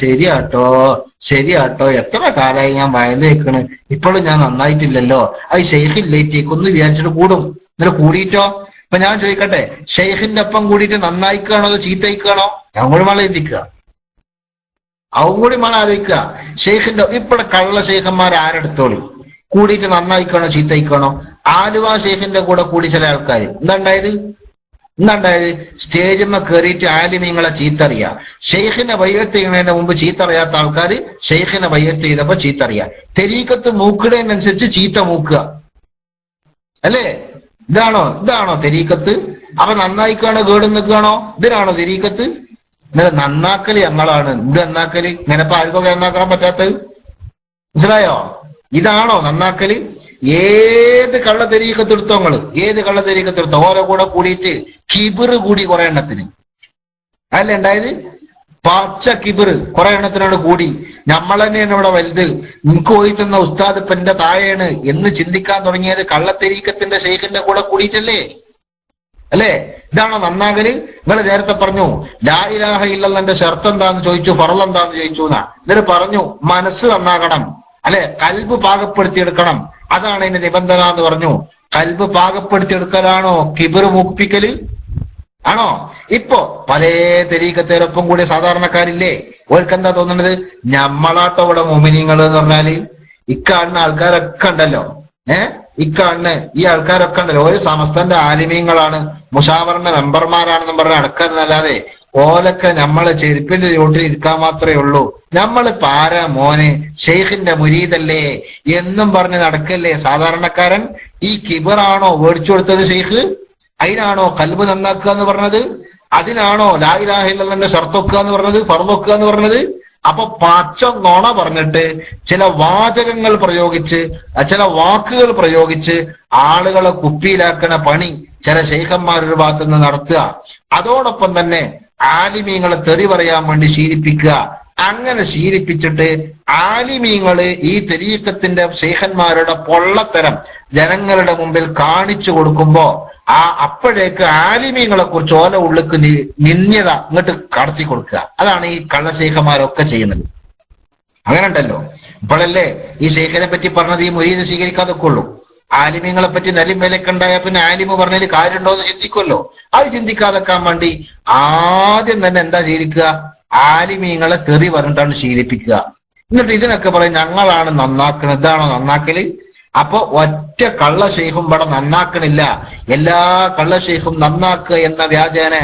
S2: ശരിയാട്ടോ എത്ര കാലമായി ഞാൻ വയല് കേൾക്കണ്, ഇപ്പോഴും ഞാൻ നന്നായിട്ടില്ലല്ലോ, അത് ഷെയ്ഖില്ലേറ്റേക്കൊന്ന് വിചാരിച്ചിട്ട് കൂടും. എന്നിട്ട് കൂടിയിട്ടോ ഇപ്പൊ ഞാൻ ചോദിക്കട്ടെ, ഷെയ്ഖിന്റെ ഒപ്പം കൂടിയിട്ട് നന്നായിക്കാണോ അതോ ചീത്തയിക്കാണോ? ഞാൻ കൂടി മഴ ചിന്തിക്കുക, അവൻ കൂടി മഴ ആലോചിക്കുക. ഷെയ്ഖിന്റെ ഇപ്പഴ കള്ള ഷെയ്ഖന്മാർ ആരെടുത്തോളി കൂടിയിട്ട് നന്നായിക്കാണോ ചീത്തയിക്കാണോ? ആലുവ ഷെയ്ഖിന്റെ കൂടെ കൂടി ചില ആൾക്കാർ എന്താണ്ടായത് സ്റ്റേജിന്മ കയറിയിട്ട് ആലിമീങ്ങളെ ചീത്തറിയ. ഷെയ്ഖിനെ ബയ്യത്ത് ചെയ്യുന്നതിന് മുമ്പ് ചീത്തറിയാത്ത ആൾക്കാർ ഷെയ്ഖിനെ ബയ്യത്ത് ചെയ്തപ്പോ ചീത്തറിയ. തെരീക്കത്ത് മൂക്കിടേനനുസരിച്ച് ചീത്ത മൂക്കുക അല്ലേ? ഇതാണോ തെരീക്കത്ത്? അപ്പൊ നന്നായിക്കാണോ കേട് നിൽക്കുകയാണോ? ഇതിനാണോ തെരീക്കത്ത്? ഇന്നലെ നന്നാക്കല് ഞങ്ങളാണ്. ഇത് നന്നാക്കല് ഇങ്ങനെപ്പോ ആർക്കൊക്കെ നന്നാക്കാൻ പറ്റാത്തത് മനസ്സിലായോ? ഇതാണോ നന്നാക്കല്? ഏത് കള്ള തെരീക്കത്തെടുത്തോ നിങ്ങള്, ഏത് കള്ള തെരീക്കത്തെടുത്തോ ഓരോ കൂടെ കൂടിയിട്ട് കിബിറ് കൂടി കുറെ എണ്ണത്തിന് അതല്ലേ ഉണ്ടായത്? പച്ച കിബിറ് കുറെ എണ്ണത്തിനോട് കൂടി. നമ്മൾ തന്നെയാണ് ഇവിടെ വലുത്, എനിക്ക് പോയിട്ടുന്ന ഉസ്താദ് ഇപ്പൊ എന്റെ താഴെയാണ് എന്ന് ചിന്തിക്കാൻ തുടങ്ങിയത് കള്ളത്തെരീക്കത്തിന്റെ ഷെയ്ഖിന്റെ കൂടെ കൂടിയിട്ടല്ലേ അല്ലേ? ഇതാണോ നന്നാകല്? നിങ്ങൾ നേരത്തെ പറഞ്ഞു ലാ ഇലാഹ ഇല്ലല്ലാഹ്ന്റെ ഷർത്ത് എന്താന്ന് ചോദിച്ചു, ഫർള് എന്താന്ന് ചോദിച്ചു എന്നാ. എന്നിട്ട് പറഞ്ഞു മനസ്സ് നന്നാകണം അല്ലെ, കൽബ് പാകപ്പെടുത്തിയെടുക്കണം, അതാണ് അതിന്റെ നിബന്ധന എന്ന് പറഞ്ഞു. കൽബ് പാകപ്പെടുത്തിയെടുക്കലാണോ കിബിറ് മൂപ്പിക്കല്? ആണോ? ഇപ്പോ പല തെരീക്കത്തേരൊപ്പം കൂടി സാധാരണക്കാരില്ലേ, ഓർക്ക് എന്താ തോന്നുന്നത്? ഞമ്മളാട്ടോ ഇവിടെ മോമിനിങ്ങൾ എന്ന് പറഞ്ഞാല് ഇക്കാണുന്ന ആൾക്കാരൊക്കെ ഉണ്ടല്ലോ, ഇക്കാണുന്ന ഈ ആൾക്കാരൊക്കെ ഉണ്ടല്ലോ, ഒരു സമസ്തന്റെ ആലിമീങ്ങളാണ്, മുഷാവറിന്റെ മെമ്പർമാരാണെന്നും പറഞ്ഞ് നടക്കുന്നതല്ലാതെ ഓലൊക്കെ നമ്മളെ ചെരുപ്പിന്റെ ചോട്ടിൽ ഇരിക്കാൻ മാത്രമേ ഉള്ളൂ. നമ്മളിപ്പോ ആരാ മോനെ, ഷെയ്ഖിന്റെ മുരീദല്ലേ എന്നും പറഞ്ഞ് നടക്കല്ലേ സാധാരണക്കാരൻ. ഈ കിബറാണോ മേടിച്ചു കൊടുത്തത് ഷെയ്ഖ്? അതിനാണോ കൽബ് നന്നാക്കുക എന്ന് പറഞ്ഞത്? അതിനാണോ ലാ ഇലാഹ ഇല്ലല്ലാഹ്ന്റെ ഷർത്ത് വെക്കുക എന്ന് പറഞ്ഞത്, ഫർള് വെക്കുക എന്ന് പറഞ്ഞത്? അപ്പൊ പച്ച നുണ പറഞ്ഞിട്ട് ചില വാചകങ്ങൾ പ്രയോഗിച്ച് ചില വാക്കുകൾ പ്രയോഗിച്ച് ആളുകളെ കുപ്പിയിലാക്കണ പണി ചില ശൈഖന്മാരുടെ ഭാഗത്തു നിന്ന് നടത്തുക. അതോടൊപ്പം തന്നെ ആലിമീങ്ങളെ തെറി പറയാൻ വേണ്ടി ശീലിപ്പിക്കുക. അങ്ങനെ ശീലിപ്പിച്ചിട്ട് ആലിമീങ്ങള് ഈ തെരീക്കത്തിന്റെ ശൈഖന്മാരുടെ പൊള്ളത്തരം ജനങ്ങളുടെ മുമ്പിൽ കാണിച്ചു കൊടുക്കുമ്പോ അപ്പോഴേക്ക് ആലിമീങ്ങളെ കുറിച്ച് ഓല ഉള്ളിക്ക് നിന്യത ഇങ്ങോട്ട് കടത്തി കൊടുക്കുക. അതാണ് ഈ കള്ളശൈഖന്മാരൊക്കെ ചെയ്യുന്നത്. അങ്ങനെ ഉണ്ടല്ലോ. ഇപ്പോഴല്ലേ ഈ ശൈഖിനെ പറ്റി പറഞ്ഞത് ഈ മുരീദ് സ്വീകരിക്കാതൊക്കെ ഉള്ളൂ. ആലിമീങ്ങളെ പറ്റി നെല്ലും വിലയൊക്കെ ഉണ്ടായ പിന്നെ ആലിമ പറഞ്ഞതിൽ കാര്യമുണ്ടോ എന്ന് ചിന്തിക്കുമല്ലോ. അത് ചിന്തിക്കാതെക്കാൻ വേണ്ടി ആദ്യം തന്നെ എന്താ ശീലിക്കുക? ആലിമീങ്ങളെ തെറി പറഞ്ഞിട്ടാണ് ശീലിപ്പിക്കുക. എന്നിട്ട് ഇതിനൊക്കെ പറയും ഞങ്ങളാണ് നന്നാക്കുന്നത്. ഇതാണോ നന്നാക്കല്? അപ്പൊ ഒറ്റ കള്ള ഷെയ്ഖും ഇവിടെ നന്നാക്കണില്ല, എല്ലാ കള്ള ഷെയ്ഖും നന്നാക്കുക എന്ന വ്യാജേന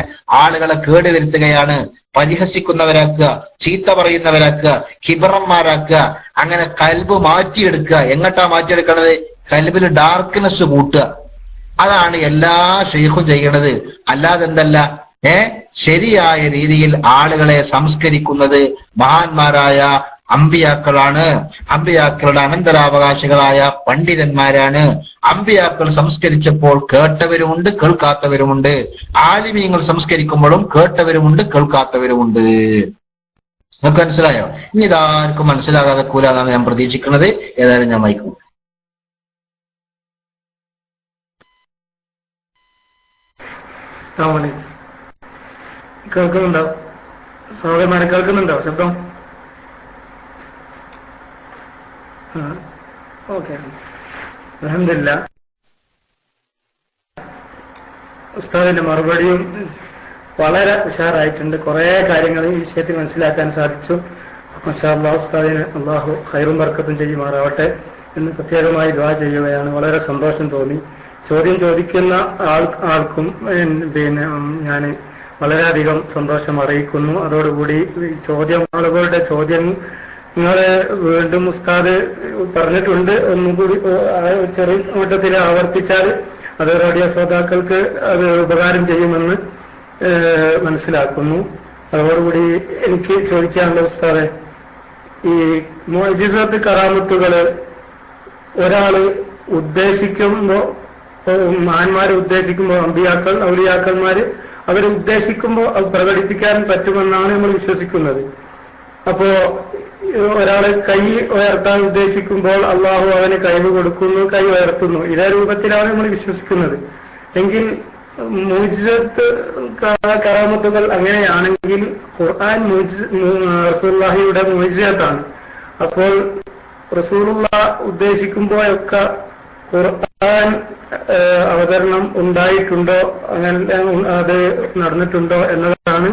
S2: ആളുകളെ കേടുവരുത്തുകയാണ്, പരിഹസിക്കുന്നവരാക്കുക, ചീത്ത പറയുന്നവരാക്കുക, കിബറന്മാരാക്കുക. അങ്ങനെ കൽബ് മാറ്റിയെടുക്കുക. എങ്ങട്ടാ മാറ്റിയെടുക്കണത്? കൽബിൽ ഡാർക്ക്നെസ് കൂട്ടുക. അതാണ് എല്ലാ ഷെയ്ഖും ചെയ്യണത്. അല്ലാതെ എന്തല്ല ശരിയായ രീതിയിൽ ആളുകളെ സംസ്കരിക്കുന്നത് മഹാന്മാരായ അമ്പിയാക്കളാണ്. അമ്പിയാക്കളുടെ അനന്തരാവകാശികളായ പണ്ഡിതന്മാരാണ്. അമ്പിയാക്കൾ സംസ്കരിച്ചപ്പോൾ കേട്ടവരുമുണ്ട്, കേൾക്കാത്തവരുമുണ്ട്. ആലിമീങ്ങൾ സംസ്കരിക്കുമ്പോഴും കേട്ടവരുമുണ്ട്, കേൾക്കാത്തവരുമുണ്ട്. നിങ്ങൾക്ക് മനസ്സിലായോ? ഇനി ഇതാർക്കും മനസ്സിലാകാതെ കൂലാന്നാണ് ഞാൻ പ്രതീക്ഷിക്കുന്നത്. ഏതായാലും ഞാൻ വായിക്കും.
S3: കേൾക്കുന്നുണ്ടോ സഹോദരന്മാരെ? കേൾക്കുന്നുണ്ടോ ശബ്ദം? ഓക്കെ, അൽഹംദുലില്ലാ. ഉസ്താദിന്റെ മറുപടിയും വളരെ ഉഷാറായിട്ടുണ്ട്. കുറെ കാര്യങ്ങൾ ഈ വിഷയത്തിൽ മനസ്സിലാക്കാൻ സാധിച്ചു. മാഷാ അല്ലാഹ് ഉസ്താദിന് അള്ളാഹു ഖൈറും ബർക്കത്തും ചെയ്യുമാറാവട്ടെ എന്ന് പ്രത്യേകമായി ദുആ ചെയ്യുകയാണ്. വളരെ സന്തോഷം തോന്നി. ചോദ്യം ചോദിക്കുന്ന ആൾക്കും ഞാൻ വളരെയധികം സന്തോഷം അറിയിക്കുന്നു. അതോടുകൂടി ആളുകളുടെ ചോദ്യങ്ങളെ വീണ്ടും ഉസ്താദ് പറഞ്ഞിട്ടുണ്ട്, ഒന്നുകൂടി ചെറിയ മട്ടത്തിൽ ആവർത്തിച്ചാൽ അത് റേഡിയോ ശ്രോതാക്കൾക്ക് അത് ഉപകാരം ചെയ്യുമെന്ന് മനസ്സിലാക്കുന്നു. അതോടുകൂടി എനിക്ക് ചോദിക്കാനുള്ള ഉസ്താദെ, ഈ മുഅ്ജിസത്ത് കറാമത്തുകള് ഒരാള് ഉദ്ദേശിക്കുമ്പോ, മഹാന്മാരെ ഉദ്ദേശിക്കുമ്പോ, അമ്പിയാക്കൾ ഔലിയാക്കന്മാര് അവരെ ഉദ്ദേശിക്കുമ്പോ അത് പ്രകടിപ്പിക്കാൻ പറ്റുമെന്നാണ് നമ്മൾ വിശ്വസിക്കുന്നത്. അപ്പോ ഒരാള് കൈ ഉയർത്താൻ ഉദ്ദേശിക്കുമ്പോൾ അള്ളാഹു അവന് കഴിവ് കൊടുക്കുന്നു, കൈ ഉയർത്തുന്നു. ഇതേ രൂപത്തിലാണ് നമ്മൾ വിശ്വസിക്കുന്നത്. എങ്കിൽ മുഅ്ജിസത്ത് കറാമത്തുകൾ അങ്ങനെയാണെങ്കിൽ ഖുർആൻ റസൂലുള്ളാഹിയുടെ മുഅ്ജിസത്താണ്. അപ്പോൾ റസൂലുള്ളാഹി ഉദ്ദേശിക്കുമ്പോഴൊക്കെ ഖുർആൻ അവതരണം ഉണ്ടായിട്ടുണ്ടോ, അങ്ങനെ അത് നടന്നിട്ടുണ്ടോ എന്നതാണ്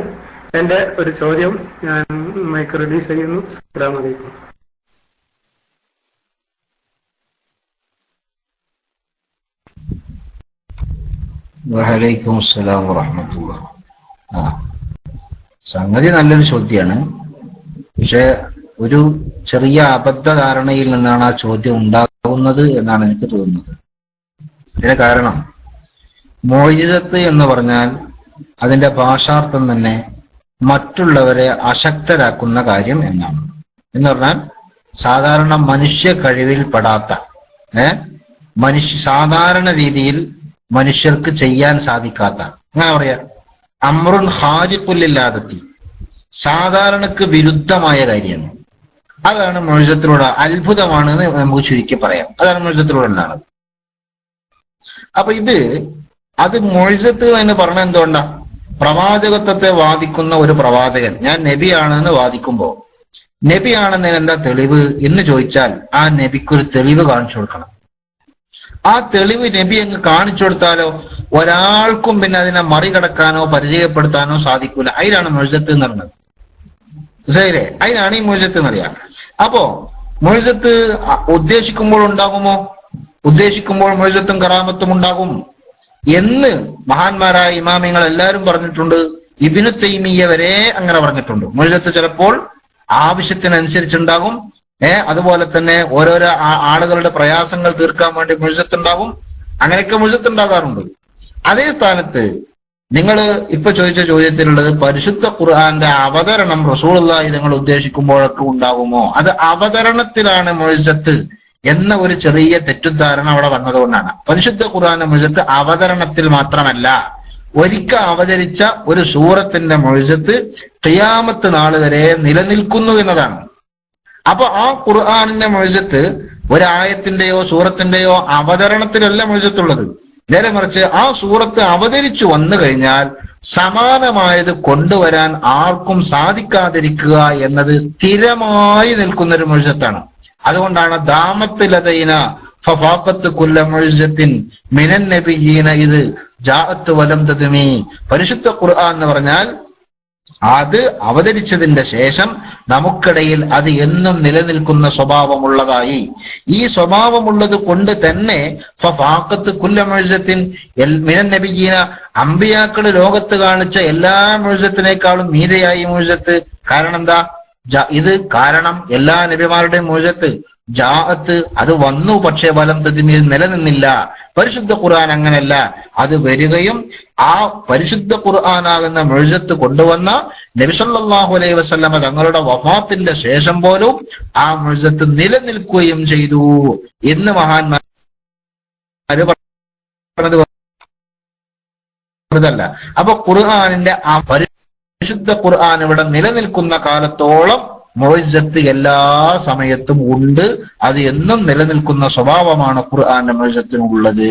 S3: എന്റെ ഒരു ചോദ്യം. ഞാൻ മൈക്ക് റിലീസ് ചെയ്യുന്നു. അസ്സലാമു അലൈക്കും.
S2: വഅലൈക്കും അസ്സലാം വറഹ്മത്തുള്ളാഹി. സംഗതി നല്ലൊരു ചോദ്യമാണ്. പക്ഷെ ഒരു ചെറിയ അബദ്ധധാരണയിൽ നിന്നാണ് ആ ചോദ്യം ഉണ്ടാകുന്നത് എന്നാണ് എനിക്ക് തോന്നുന്നത്. ഇതിന് കാരണം മുഅ്ജിസത്ത് എന്ന് പറഞ്ഞാൽ അതിന്റെ ഭാഷാർത്ഥം തന്നെ മറ്റുള്ളവരെ അശക്തരാക്കുന്ന കാര്യം എന്നാണ്. എന്ന് പറഞ്ഞാൽ സാധാരണ മനുഷ്യ കഴിവിൽ പെടാത്ത സാധാരണ രീതിയിൽ മനുഷ്യർക്ക് ചെയ്യാൻ സാധിക്കാത്ത, അങ്ങനെ പറയാ, അമ്രുൻ ഖാരിഖുലില്ലാദത്തി, സാധാരണക്ക് വിരുദ്ധമായ കാര്യമാണ്. അതാണ് മുഅ്ജിസത്തിലൂടെ, അത്ഭുതമാണെന്ന് നമുക്ക് ചുരുക്കി പറയാം. അതാണ് മുഅ്ജിസത്തിലൂടെ ഉണ്ടാകുന്നത്. അപ്പൊ അത് മുഅ്ജിസത്ത് എന്ന് പറഞ്ഞാൽ എന്തുകൊണ്ടാ? പ്രവാചകത്വത്തെ വാദിക്കുന്ന ഒരു പ്രവാചകൻ, ഞാൻ നബിയാണെന്ന് വാദിക്കുമ്പോ നബിയാണെന്നതിന് എന്താ തെളിവ് എന്ന് ചോദിച്ചാൽ ആ നബിക്കൊരു തെളിവ് കാണിച്ചു കൊടുക്കണം. ആ തെളിവ് നബി അങ്ങ് കാണിച്ചു കൊടുത്താലോ ഒരാൾക്കും പിന്നെ അതിനെ മറികടക്കാനോ പരിചയപ്പെടുത്താനോ സാധിക്കൂല. അതിനാണ് മുഅ്ജിസത്ത് എന്ന് പറയുന്നത്. ശരിയല്ലേ? അതിനാണ് ഈ മുഅ്ജിസത്ത് എന്നറിയാം. അപ്പോ മുഅ്ജിസത്ത് ഉദ്ദേശിക്കുമ്പോൾ ഉണ്ടാകുമോ? ഉദ്ദേശിക്കുമ്പോൾ മുഅ്ജിസത്തും കറാമത്തും ഉണ്ടാകും എന്ന് മഹാന്മാരായ ഇമാമിങ്ങൾ എല്ലാവരും പറഞ്ഞിട്ടുണ്ട്. ഇബ്നു തൈമിയ്യ വരെ അങ്ങനെ പറഞ്ഞിട്ടുണ്ട്. മുഅ്ജിസത്ത് ചിലപ്പോൾ ആവശ്യത്തിനനുസരിച്ചുണ്ടാകും. അതുപോലെ തന്നെ ഓരോരോ ആളുകളുടെ പ്രയാസങ്ങൾ തീർക്കാൻ വേണ്ടി മുഅ്ജിസത്ത് ഉണ്ടാകും. അങ്ങനെയൊക്കെ മുഅ്ജിസത്ത് ഉണ്ടാകാറുണ്ട്. അതേ സ്ഥാനത്ത് നിങ്ങൾ ഇപ്പൊ ചോദിച്ച ചോദ്യത്തിലുള്ളത് പരിശുദ്ധ ഖുർആന്റെ അവതരണം റസൂലുള്ളാഹി നിങ്ങൾ ഉദ്ദേശിക്കുമ്പോഴൊക്കെ ഉണ്ടാകുമോ? അത് അവതരണത്തിലാണ് മുഅ്ജിസത്ത് എന്ന ഒരു ചെറിയ തെറ്റിദ്ധാരണ അവിടെ വന്നതുകൊണ്ടാണ്. പരിശുദ്ധ ഖുർആന്റെ മുഅ്ജിസത്ത് അവതരണത്തിൽ മാത്രമല്ല, ഒരിക്കൽ അവതരിച്ച ഒരു സൂറത്തിന്റെ മുഅ്ജിസത്ത് ഖിയാമത്ത് നാൾ വരെ നിലനിൽക്കുന്നു എന്നതാണ്. അപ്പൊ ആ ഖുർആനിന്റെ മുഅ്ജിസത്ത് ഒരായത്തിന്റെയോ സൂറത്തിന്റെയോ അവതരണത്തിലല്ല മുഅ്ജിസത്തുള്ളത്. നേരെ മറിച്ച് ആ സൂറത്ത് അവതരിച്ചു വന്നു കഴിഞ്ഞാൽ സമാനമായത് കൊണ്ടുവരാൻ ആർക്കും സാധിക്കാതിരിക്കുക എന്നത് സ്ഥിരമായി നിൽക്കുന്നൊരു മുഅ്ജിസത്താണ്. അതുകൊണ്ടാണ് ദാമത്ത് ലദൈന ഫഫാഖത്ത് കുല്ല മുഅ്ജിസത്തിൻ മിനൻ നബിയ്യീന ഇത് ജാഅത്ത് വലം തദ്മി. പരിശുദ്ധ ഖുർആൻ എന്ന് പറഞ്ഞാൽ അത് അവതരിച്ചതിന്റെ ശേഷം നമുക്കിടയിൽ അത് എന്നും നിലനിൽക്കുന്ന സ്വഭാവമുള്ളതായി. ഈ സ്വഭാവമുള്ളത് കൊണ്ട് തന്നെ ഫഫാഖത്ത് കുല്ല മുഅ്ജിസത്തിൻ മിനൻ നബിയ്യീന, അമ്പിയാക്കള് ലോകത്ത് കാണിച്ച എല്ലാ മുഅ്ജിസത്തിനേക്കാളും മീതെയായി മുഅ്ജിസത്ത്. കാരണം എന്താ? കാരണം എല്ലാ നബിമാരുടെയും മുഅ്ജിസത്ത് ജാഅത്ത് അത് വന്നു, പക്ഷേ വലം തദ്മി നിലനിന്നില്ല. പരിശുദ്ധ ഖുർആൻ അങ്ങനല്ല. അത് വരികയും ആ പരിശുദ്ധ ഖുർആനാകുന്ന മുഅ്ജിസത്ത് കൊണ്ടുവന്ന നബി സല്ലല്ലാഹു അലൈഹി വസല്ലമ തങ്ങളുടെ വഫാത്തിന്റെ ശേഷം പോലും ആ മുഅ്ജിസത്ത് നിലനിൽക്കുകയും ചെയ്തു എന്ന് മഹാന്മാര് പറഞ്ഞതല്ല. അപ്പൊ ഖുർആനിന്റെ ആ പരിശുദ്ധ ഖുർആൻ ഇവിടെ നിലനിൽക്കുന്ന കാലത്തോളം മുഅ്ജിസത്ത് എല്ലാ സമയത്തും ഉണ്ട്. അത് എന്നും നിലനിൽക്കുന്ന സ്വഭാവമാണ് ഖുർആന്റെ മുഅ്ജിസത്തിനുള്ളത്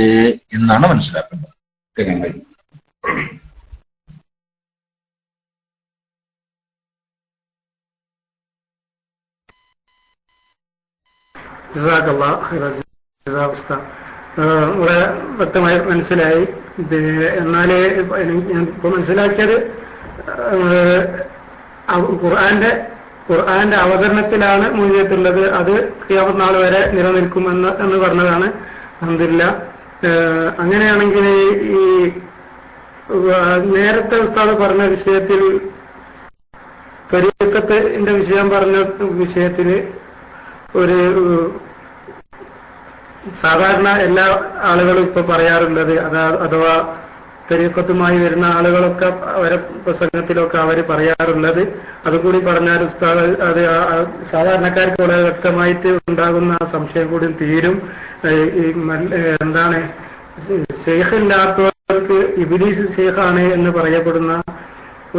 S2: എന്നാണ് മനസ്സിലാക്കേണ്ടത്.
S3: ഇവിടെ വ്യക്തമായി മനസ്സിലായി. എന്നാല് ഞാൻ ഇപ്പൊ മനസ്സിലാക്കിയത് ഖുർആന്റെ ഖുർആന്റെ അവതരണത്തിലാണ് മുഅ്ജിസത്തുള്ളത്. അത് ഖിയാമത്ത് നാൾ വരെ നിലനിൽക്കും എന്ന് പറഞ്ഞതാണ്. അൽഹംദുലില്ലാഹ്. അങ്ങനെയാണെങ്കിൽ ഈ നേരത്തെ ഉസ്താദ് പറഞ്ഞ വിഷയത്തിൽ ത്വരീഖത്തിന്റെ വിഷയം പറഞ്ഞ വിഷയത്തിൽ ഒരു സാധാരണ എല്ലാ ആളുകളും ഇപ്പൊ പറയാറുള്ളത് അഥവാ ത്വരീഖത്തുമായി വരുന്ന ആളുകളൊക്കെ അവരെ പ്രസംഗത്തിലൊക്കെ അവര് പറയാറുള്ളത്, അതുകൂടി പറഞ്ഞാൽ ഉസ്താദ് അത് സാധാരണക്കാർക്ക് വളരെ വ്യക്തമായിട്ട് ഉണ്ടാകുന്ന സംശയം കൂടി തീരും. എന്താണ് ശൈഖില്ലാത്തവർക്ക് ഇബ്ലീസ് ശൈഖാണ് എന്ന് പറയപ്പെടുന്ന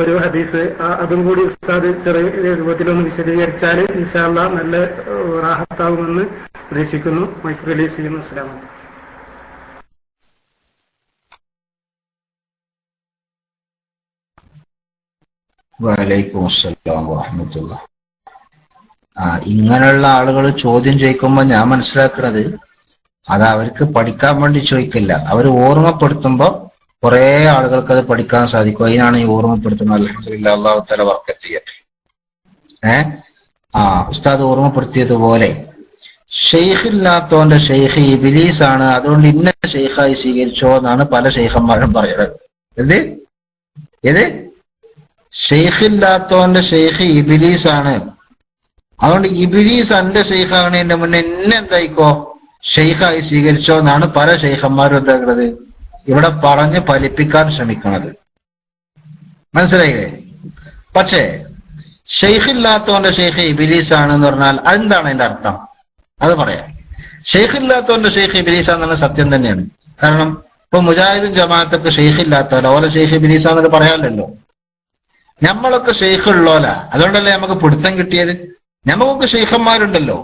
S3: ഒരു ഹദീസ്, അതും കൂടി ഉസ്താദ് ചെറിയ രൂപത്തിലൊന്ന് വിശദീകരിച്ചാൽ ഇൻഷാ അല്ലാഹ് നല്ല റാഹത്താവുമെന്ന് പ്രതീക്ഷിക്കുന്നു. മൈക്ക് റിലീസ് ചെയ്യുന്നു. അസ്സലാമു അലൈക്കും.
S2: വലൈക്കും അസ്സലാം വറഹ്മത്തുള്ളാഹി. ഇങ്ങനെയുള്ള ആളുകൾ ചോദ്യം ചോദിക്കുമ്പോൾ ഞാൻ മനസ്സിലാക്കുന്നത് അത് അവർക്ക് പഠിക്കാൻ വേണ്ടി ചോദിക്കില്ല, അവർ ഓർമ്മപ്പെടുത്തുമ്പോ കുറെ ആളുകൾക്ക് അത് പഠിക്കാൻ സാധിക്കും. അതിനാണ് ഈ ഓർമ്മപ്പെടുത്തുന്നത്. അൽഹംദുലില്ലാഹ്, അല്ലാഹു തആല ബർക്കത്ത് ചെയ്യട്ടെ. ഉസ്താദ് ഓർമ്മപ്പെടുത്തിയതുപോലെ ഷെയ്ഖില്ലാത്തവന്റെ ഷെയ്ഖ് ഇബ്ലീസ് ആണ്, അതുകൊണ്ട് ഇന്ന ഷെയ്ഖായി സ്വീകരിച്ചോ എന്നാണ് പല ഷെയ്ഖന്മാരും പറയുന്നത്. ഏത് ഷെയ്ഖില്ലാത്തവന്റെ ഷെയ്ഖ് ഇബ്ലീസ് ആണ്, അതുകൊണ്ട് ഇബ്ലീസ് എന്റെ ഷെയ്ഖാണ്, എന്റെ മുന്നേ എന്നെ എന്തായിക്കോ ഷെയ്ഖായി സ്വീകരിച്ചോ എന്നാണ് പല ഷെയ്ഖന്മാരും എന്താക്കുന്നത് ഇവിടെ പറഞ്ഞ് ഫലിപ്പിക്കാൻ ശ്രമിക്കുന്നത്. മനസ്സിലായില്ലേ? പക്ഷേ ഷെയ്ഖില്ലാത്തവന്റെ ഷെയ്ഖ് ഇബ്ലീസ് ആണ് എന്ന് പറഞ്ഞാൽ അതെന്താണ് അതിന്റെ അർത്ഥം? അത് പറയാം. ഷെയ്ഖില്ലാത്തവന്റെ ഷെയ്ഖ് ഇബ്ലീസ് ആണെന്നുള്ള സത്യം തന്നെയാണ്. കാരണം ഇപ്പൊ മുജാഹിദും ജമാഅത്തൊക്കെ ഷെയ്ഖില്ലാത്തവരോ ഓരോ ഷെയ്ഖ് ഇബ്ലീസ് ആണെന്ന് പറയാമല്ലോ. നമ്മളൊക്കെ ഷെയ്ഖ് ഉള്ളോല, അതുകൊണ്ടല്ലേ നമുക്ക് പിടുത്തം കിട്ടിയത്. നമുക്കൊക്കെ ഷെയ്ഖന്മാരുണ്ടല്ലോ,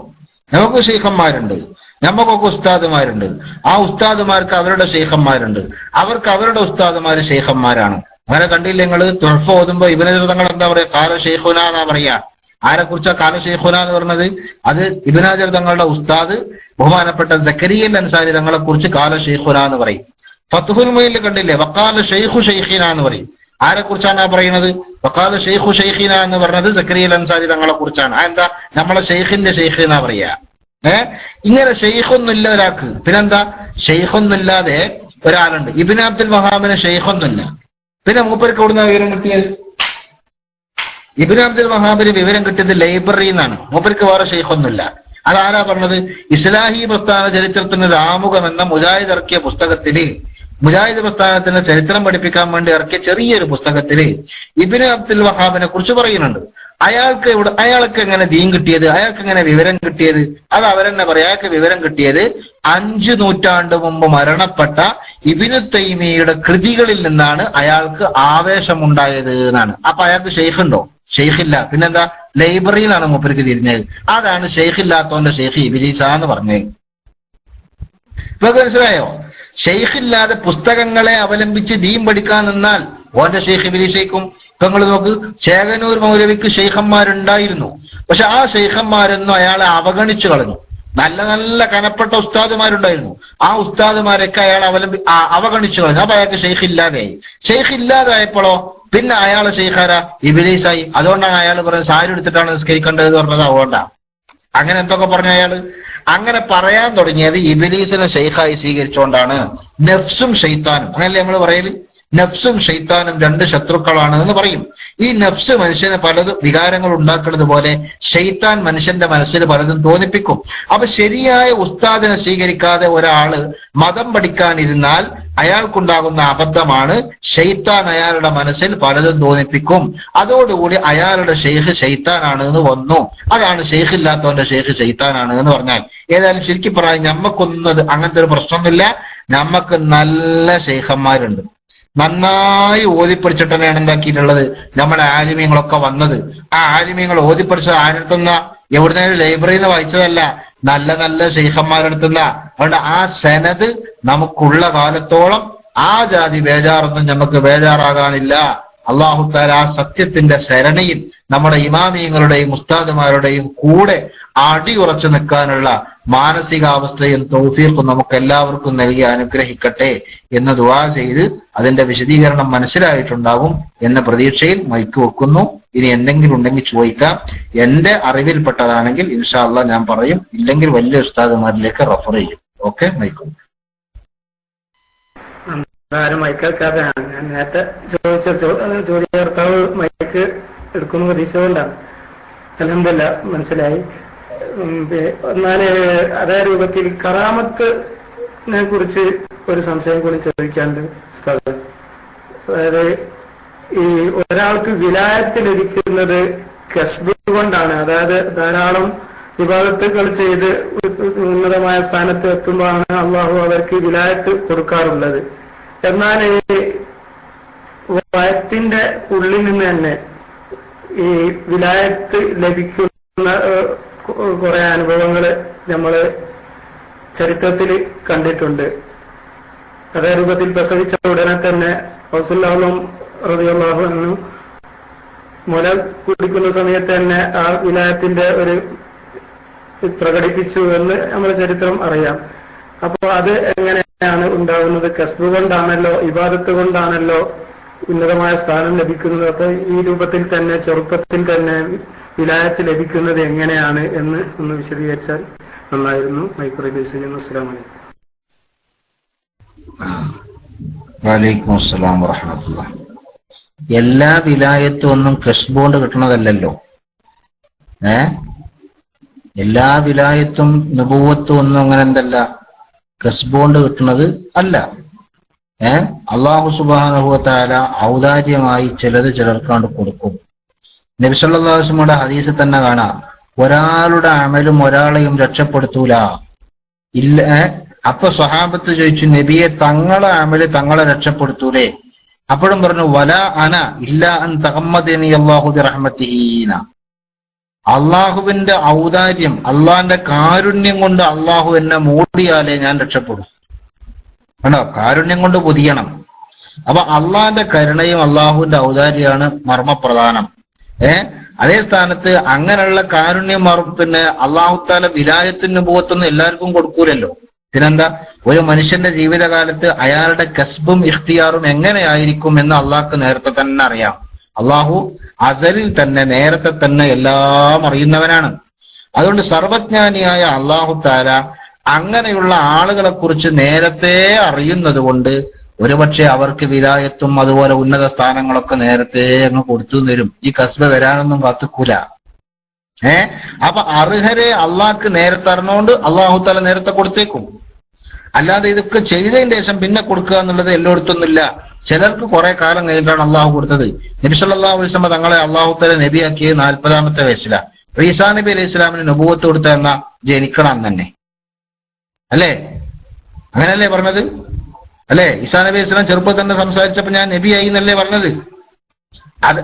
S2: നമുക്കൊക്കെ ഷെയ്ഖന്മാരുണ്ട്, നമുക്കൊക്കെ ഉസ്താദുമാരുണ്ട്. ആ ഉസ്താദുമാർക്ക് അവരുടെ ഷെയ്ഖന്മാരുണ്ട്, അവർക്ക് അവരുടെ ഉസ്താദുമാര് ഷെയ്ഖന്മാരാണ്. അങ്ങനെ കണ്ടില്ല നിങ്ങൾ തുഹഫ ഓതുമ്പോ ഇബ്നു ഹജർ തങ്ങൾ എന്താ പറയാ? കാല ഷെയ്ഖുന എന്നാ പറയാ. ആരെ കുറിച്ചാ കാല ഷെയ്ഖുന എന്ന് പറഞ്ഞത്? അത് ഇബ്നു ഹജർ തങ്ങളുടെ ഉസ്താദ് ബഹുമാനപ്പെട്ട സക്കരിയ അൻസാരി തങ്ങളെ കുറിച്ച് കാല ഷെയ്ഖുന എന്ന് പറയും. ഫത്ഹുൽ മുഈനിൽ കണ്ടില്ലേ വഖാല ഷെയ്ഖു ഷെയ്ഖിന എന്ന് പറയും. ആരെ കുറിച്ചാണ് പറയുന്നത്? വഖാല ഷെയ്ഖു ഷെയ്ഖിന എന്ന് പറഞ്ഞത് സക്കരിയ അൻസാരി തങ്ങളെ കുറിച്ചാണ്. എന്താ? നമ്മളെ ഷെയ്ഖിന്റെ ഷെയ്ഖ് എന്നാ പറയാ. ഇങ്ങനെ ഷെയ്ഖൊന്നുമില്ല ഒരാൾക്ക്. പിന്നെന്താ? ഷെയ്ഖൊന്നുമില്ലാതെ ഒരാളുണ്ട്. ഇബ്നു അബ്ദുൽ വഹാബിന് ഷെയ്ഖൊന്നുമില്ല. പിന്നെ മൂപ്പർക്ക് എവിടുന്ന വിവരം കിട്ടിയത്? ഇബ്നു അബ്ദുൽ വഹാബിന് വിവരം കിട്ടിയത് ലൈബ്രറിയിൽ നിന്നാണ്. മൂപ്പർക്ക് വേറെ ഷെയ്ഖൊന്നുമില്ല. അതാരാ പറഞ്ഞത്? ഇസ്ലാഹി പ്രസ്ഥാന ചരിത്രത്തിന് ഒരു ആമുഖം എന്ന മുജാഹിദ് ഇറക്കിയ പുസ്തകത്തില്, മുജാഹിദ് പ്രസ്ഥാനത്തിന്റെ ചരിത്രം പഠിപ്പിക്കാൻ വേണ്ടി ഇറക്കിയ ചെറിയൊരു പുസ്തകത്തില് ഇബ്നു അബ്ദുൽ വഹാബിനെ കുറിച്ച് പറയുന്നുണ്ട്. അയാൾക്ക് എങ്ങനെ ദീൻ കിട്ടിയത്, അയാൾക്ക് എങ്ങനെ വിവരം കിട്ടിയത്? അത് അവരെന്നെ പറയാം. അയാൾക്ക് വിവരം കിട്ടിയത് 5 നൂറ്റാണ്ട് മുമ്പ് മരണപ്പെട്ട ഇബ്നു തൈമിയ്യയുടെ കൃതികളിൽ നിന്നാണ് അയാൾക്ക് ആവേശമുണ്ടായത് എന്നാണ്. അപ്പൊ അയാൾക്ക് ഷെയ്ഖ് ഉണ്ടോ? ഷെയ്ഖില്ല. പിന്നെന്താ? ലൈബ്രറിയിൽ നിന്നാണ് മൂപ്പർക്ക് തിരിഞ്ഞത്. അതാണ് ഷെയ്ഖില്ലാത്തവന്റെ ഷെയ്ഖ് ഇബ്ലീസ എന്ന് പറഞ്ഞത്. ഇപ്പൊ മനസ്സിലായോ? ഷെയ്ഖില്ലാതെ പുസ്തകങ്ങളെ അവലംബിച്ച് ദീൻ പഠിക്കാൻ നിന്നാൽ ഓന്റെ ഷെയ്ഖ് ഇബ്ലീസേക്കും. ഇപ്പൊ നിങ്ങൾ നോക്ക്, ചേകനൂർ മൗലവിക്ക് ഷെയ്ഖന്മാരുണ്ടായിരുന്നു, പക്ഷെ ആ ഷെയ്ഖന്മാരൊന്നും അയാളെ അവഗണിച്ചു കളഞ്ഞു. നല്ല നല്ല കനപ്പെട്ട ഉസ്താദുമാരുണ്ടായിരുന്നു, ആ ഉസ്താദുമാരൊക്കെ അയാൾ അവഗണിച്ചു കളഞ്ഞു. അപ്പൊ അയാൾക്ക് ഷെയ്ഖ് ഇല്ലാതെയായി. ഷെയ്ഖ് ഇല്ലാതായപ്പോഴോ പിന്നെ അയാളെ ഷെയ്ഖാരാ? ഇബ്ലീസായി. അതുകൊണ്ടാണ് അയാൾ പറയുന്നത് സാരി എടുത്തിട്ടാണ് നിസ്കരിക്കേണ്ടത് എന്ന് പറഞ്ഞത്. അതുകൊണ്ടാ അങ്ങനെ എന്തൊക്കെ പറഞ്ഞു അയാള്. അങ്ങനെ പറയാൻ തുടങ്ങിയത് ഇബ്ലീസിനെ ഷെയ്ഖായി സ്വീകരിച്ചുകൊണ്ടാണ്. നഫ്സും ഷെയ്ത്താനും അങ്ങനല്ലേ നമ്മൾ പറയല്? നഫ്സും ഷെയ്ത്താനും 2 ശത്രുക്കളാണ് എന്ന് പറയും. ഈ നഫ്സ് മനുഷ്യന് പലതും വികാരങ്ങൾ ഉണ്ടാക്കുന്നത് പോലെ ഷെയ്ത്താൻ മനുഷ്യന്റെ മനസ്സിൽ പലതും തോന്നിപ്പിക്കും. അപ്പൊ ശരിയായ ഉസ്താദിനെ സ്വീകരിക്കാതെ ഒരാള് മതം പഠിക്കാനിരുന്നാൽ അയാൾക്കുണ്ടാകുന്ന അബദ്ധമാണ് ഷെയ്ത്താൻ അയാളുടെ മനസ്സിൽ പലതും തോന്നിപ്പിക്കും. അതോടുകൂടി അയാളുടെ ഷെയ്ഖ് ഷെയ്ത്താനാണ് എന്ന് വന്നു. അതാണ് ഷെയ്ഖ് ഇല്ലാത്തവന്റെ ഷെയ്ഖ് ഷെയ്ത്താനാണ് എന്ന് പറഞ്ഞാൽ. ഏതായാലും ശരിക്കും പറയാൻ ഞമ്മക്കൊന്നത് അങ്ങനത്തെ ഒരു പ്രശ്നമൊന്നുമില്ല. ഞമ്മക്ക് നല്ല ഷെയ്ഖന്മാരുണ്ട്, നന്നായി ഓതിപ്പടിച്ചിട്ട് തന്നെയാണ് എന്താക്കിയിട്ടുള്ളത് നമ്മുടെ ആലിമീങ്ങളൊക്കെ വന്നത്. ആ ആലിമീങ്ങൾ ഓതിപ്പടിച്ചത് ആരെടുത്തുന്ന? എവിടുന്നേലും ലൈബ്രറിയിൽ നിന്ന് വായിച്ചതല്ല, നല്ല നല്ല ഷെയ്ഖന്മാരെടുത്തുന്ന. അതുകൊണ്ട് ആ സനത് നമുക്കുള്ള കാലത്തോളം ആ ജാതി ബേജാറൊന്നും നമുക്ക് ബേജാറാകാനില്ല. അല്ലാഹു തആല ആ സത്യത്തിന്റെ ശരണയിൽ നമ്മുടെ ഇമാമിയങ്ങളുടെയും ഉസ്താദുമാരുടെയും കൂടെ അടിയുറച്ചു നിൽക്കാനുള്ള മാനസികാവസ്ഥയും തൗഫീഖും നമുക്ക് എല്ലാവർക്കും നൽകി അനുഗ്രഹിക്കട്ടെ എന്ന് ദുആ ചെയ്ത് അതിന്റെ വിശദീകരണം മനസ്സിലായിട്ടുണ്ടാവും എന്ന പ്രതീക്ഷയിൽ മൈക്ക് വെക്കുന്നു. ഇനി എന്തെങ്കിലും ഉണ്ടെങ്കിൽ ചോദിക്കാം. എന്റെ അറിവിൽപ്പെട്ടതാണെങ്കിൽ ഇൻഷാ അള്ളാ ഞാൻ പറയും, ഇല്ലെങ്കിൽ വലിയ ഉസ്താദുമാരിലേക്ക് റെഫർ ചെയ്യും. ഓക്കെ, മൈക്കും.
S3: ആരും മൈക്കാക്കാതെയാണ് ഞാൻ നേരത്തെ ചോദിച്ച ചോദ്യകർത്താവ് മൈക്ക് എടുക്കുന്ന പ്രതീക്ഷിച്ചുകൊണ്ടാണ്. അൽഹംദുലില്ലാ മനസ്സിലായി. എന്നാൽ അതേ രൂപത്തിൽ കറാമത്തിനെ കുറിച്ച് ഒരു സംശയം കൂടി ചോദിക്കാനുണ്ട് ഉസ്താദ്. അതായത് ഈ ഒരാൾക്ക് വിലായത്ത് ലഭിക്കുന്നത് കസ്ബ് കൊണ്ടാണ്, അതായത് ധാരാളം ഇബാദത്തുകൾ ചെയ്ത് ഉന്നതമായ സ്ഥാനത്ത് എത്തുമ്പോഴാണ് അള്ളാഹു അവർക്ക് വിലായത്ത് കൊടുക്കാറുള്ളത്. എന്നാൽ വയറ്റിന്റെ ഉള്ളിൽ നിന്ന് തന്നെ ഈ വിലായത്ത് ലഭിക്കുന്ന കുറെ അനുഭവങ്ങൾ നമ്മൾ ചരിത്രത്തിൽ കണ്ടിട്ടുണ്ട്. അതേ രൂപത്തിൽ പ്രസവിച്ച ഉടനെ തന്നെ റസൂലുള്ളാഹി റളിയല്ലാഹു അൻഹു മുല കുടിക്കുന്ന സമയത്ത് തന്നെ ആ വിലായത്തിന്റെ ഒരു പ്രകടിപ്പിച്ചു എന്ന് നമ്മുടെ ചരിത്രം അറിയാം. അപ്പോ അത് എങ്ങനെയാണ് ഉണ്ടാകുന്നത്? കസ്ബ് കൊണ്ടാണല്ലോ, ഇബാദത്ത് കൊണ്ടാണല്ലോ ഉന്നതമായ സ്ഥാനം ലഭിക്കുന്നത്. അപ്പൊ ഈ രൂപത്തിൽ തന്നെ ചെറുപ്പത്തിൽ തന്നെ വിലായത്ത് ലഭിക്കുന്നത് എങ്ങനെയാണ് എന്ന് ഒന്ന് വിശദീകരിച്ചാൽ നന്നായിരുന്നു. മൈക്ക് റിലീസ് ചെയ്യുന്നു. അസ്സലാമു അലൈക്കും.
S2: വലൈക്കും അസ്സലാം വറഹ്മത്തുള്ളാഹി. എല്ലാ വിലായത്തും ഒന്നും കസ്ബ് കിട്ടണതല്ലല്ലോ. എല്ലാ വിലായത്തും നബുവത്തും ഒന്നും അങ്ങനെ എന്തല്ല കസ്ബ് കിട്ടുന്നത് അല്ല. അള്ളാഹു സുബ്ഹാനഹു വ തആല ഔദാര്യമായി ചിലത് ചിലർക്കാണ്ട് കൊടുക്കും. നബി സല്ലല്ലാഹു അലൈഹി വസല്ലമയുടെ ഹദീസിൽ തന്നെ കാണാം, ഒരാളുടെ അമലും ഒരാളെയും രക്ഷപ്പെടുത്തൂല ഇല്ല. അപ്പൊ സ്വഹാബത്ത് ചോദിച്ചു, നബിയെ തങ്ങളെ അമല് തങ്ങളെ രക്ഷപ്പെടുത്തൂലേ? അപ്പോഴും പറഞ്ഞു, വല അന ഇല്ല അൻ തഗമ്മദനി അല്ലാഹു ബിറഹ്മതിഹീന. അള്ളാഹുവിന്റെ ഔദാര്യം, അള്ളാഹിന്റെ കാരുണ്യം കൊണ്ട് അള്ളാഹു എന്നെ മൂടിയാലേ ഞാൻ രക്ഷപ്പെടും. കണ്ടോ, കാരുണ്യം കൊണ്ട് പൊതിയണം. അപ്പൊ അള്ളാഹിന്റെ കരുണയും അള്ളാഹുവിന്റെ ഔദാര്യമാണ് മർമ്മപ്രധാനം. അതേ സ്ഥാനത്ത് അങ്ങനെയുള്ള കാരുണ്യം പിന്നെ അള്ളാഹുത്താല വിലായത്തിന് പോകത്തൊന്നും എല്ലാവർക്കും കൊടുക്കൂലല്ലോ. പിന്നെന്താ, ഒരു മനുഷ്യന്റെ ജീവിതകാലത്ത് അയാളുടെ കസ്ബും ഇഖ്തിയാറും എങ്ങനെയായിരിക്കും എന്ന് അള്ളാഹ്ക്ക് നേരത്തെ തന്നെ അറിയാം. അള്ളാഹു അസലിൽ തന്നെ നേരത്തെ തന്നെ എല്ലാം അറിയുന്നവനാണ്. അതുകൊണ്ട് സർവജ്ഞാനിയായ അള്ളാഹു താല അങ്ങനെയുള്ള ആളുകളെ കുറിച്ച് നേരത്തെ അറിയുന്നത് കൊണ്ട് ഒരുപക്ഷെ അവർക്ക് വിലായത്തും അതുപോലെ ഉന്നത സ്ഥാനങ്ങളൊക്കെ നേരത്തെ അങ്ങ് കൊടുത്തു തരും. ഈ കസ്ബ വരാനൊന്നും കാത്തുക്കൂല. അപ്പൊ അർഹരെ അള്ളാഹ്ക്ക് നേരത്തെ അറിഞ്ഞുകൊണ്ട് അള്ളാഹു താല നേരത്തെ കൊടുത്തേക്കും. അല്ലാതെ ഇതൊക്കെ ചെയ്തതിന് ശേഷം പിന്നെ കൊടുക്കുക എന്നുള്ളത് എല്ലായിടത്തൊന്നുമില്ല. ചിലർക്ക് കുറെ കാലം കഴിഞ്ഞിട്ടാണ് അള്ളാഹു കൊടുത്തത്. നബി സല്ലല്ലാഹു അലൈഹി വസല്ലം തങ്ങളെ അള്ളാഹു താല നബിയാക്കിയത് 40-ാമത്തെ വയസ്സിലാണ്. ഈസാ നബി അലൈഹി ഇസ്ലാമിന് നബുവത്ത് കൊടുത്ത എന്നാ ജനിക്കണം തന്നെ, അല്ലേ? അങ്ങനല്ലേ പറഞ്ഞത്? അല്ലെ, ഈസാ നബി ഇസ്ലാം ചെറുപ്പത്തിൽ തന്നെ സംസാരിച്ചപ്പോ ഞാൻ നബിയായി എന്നല്ലേ പറഞ്ഞത്?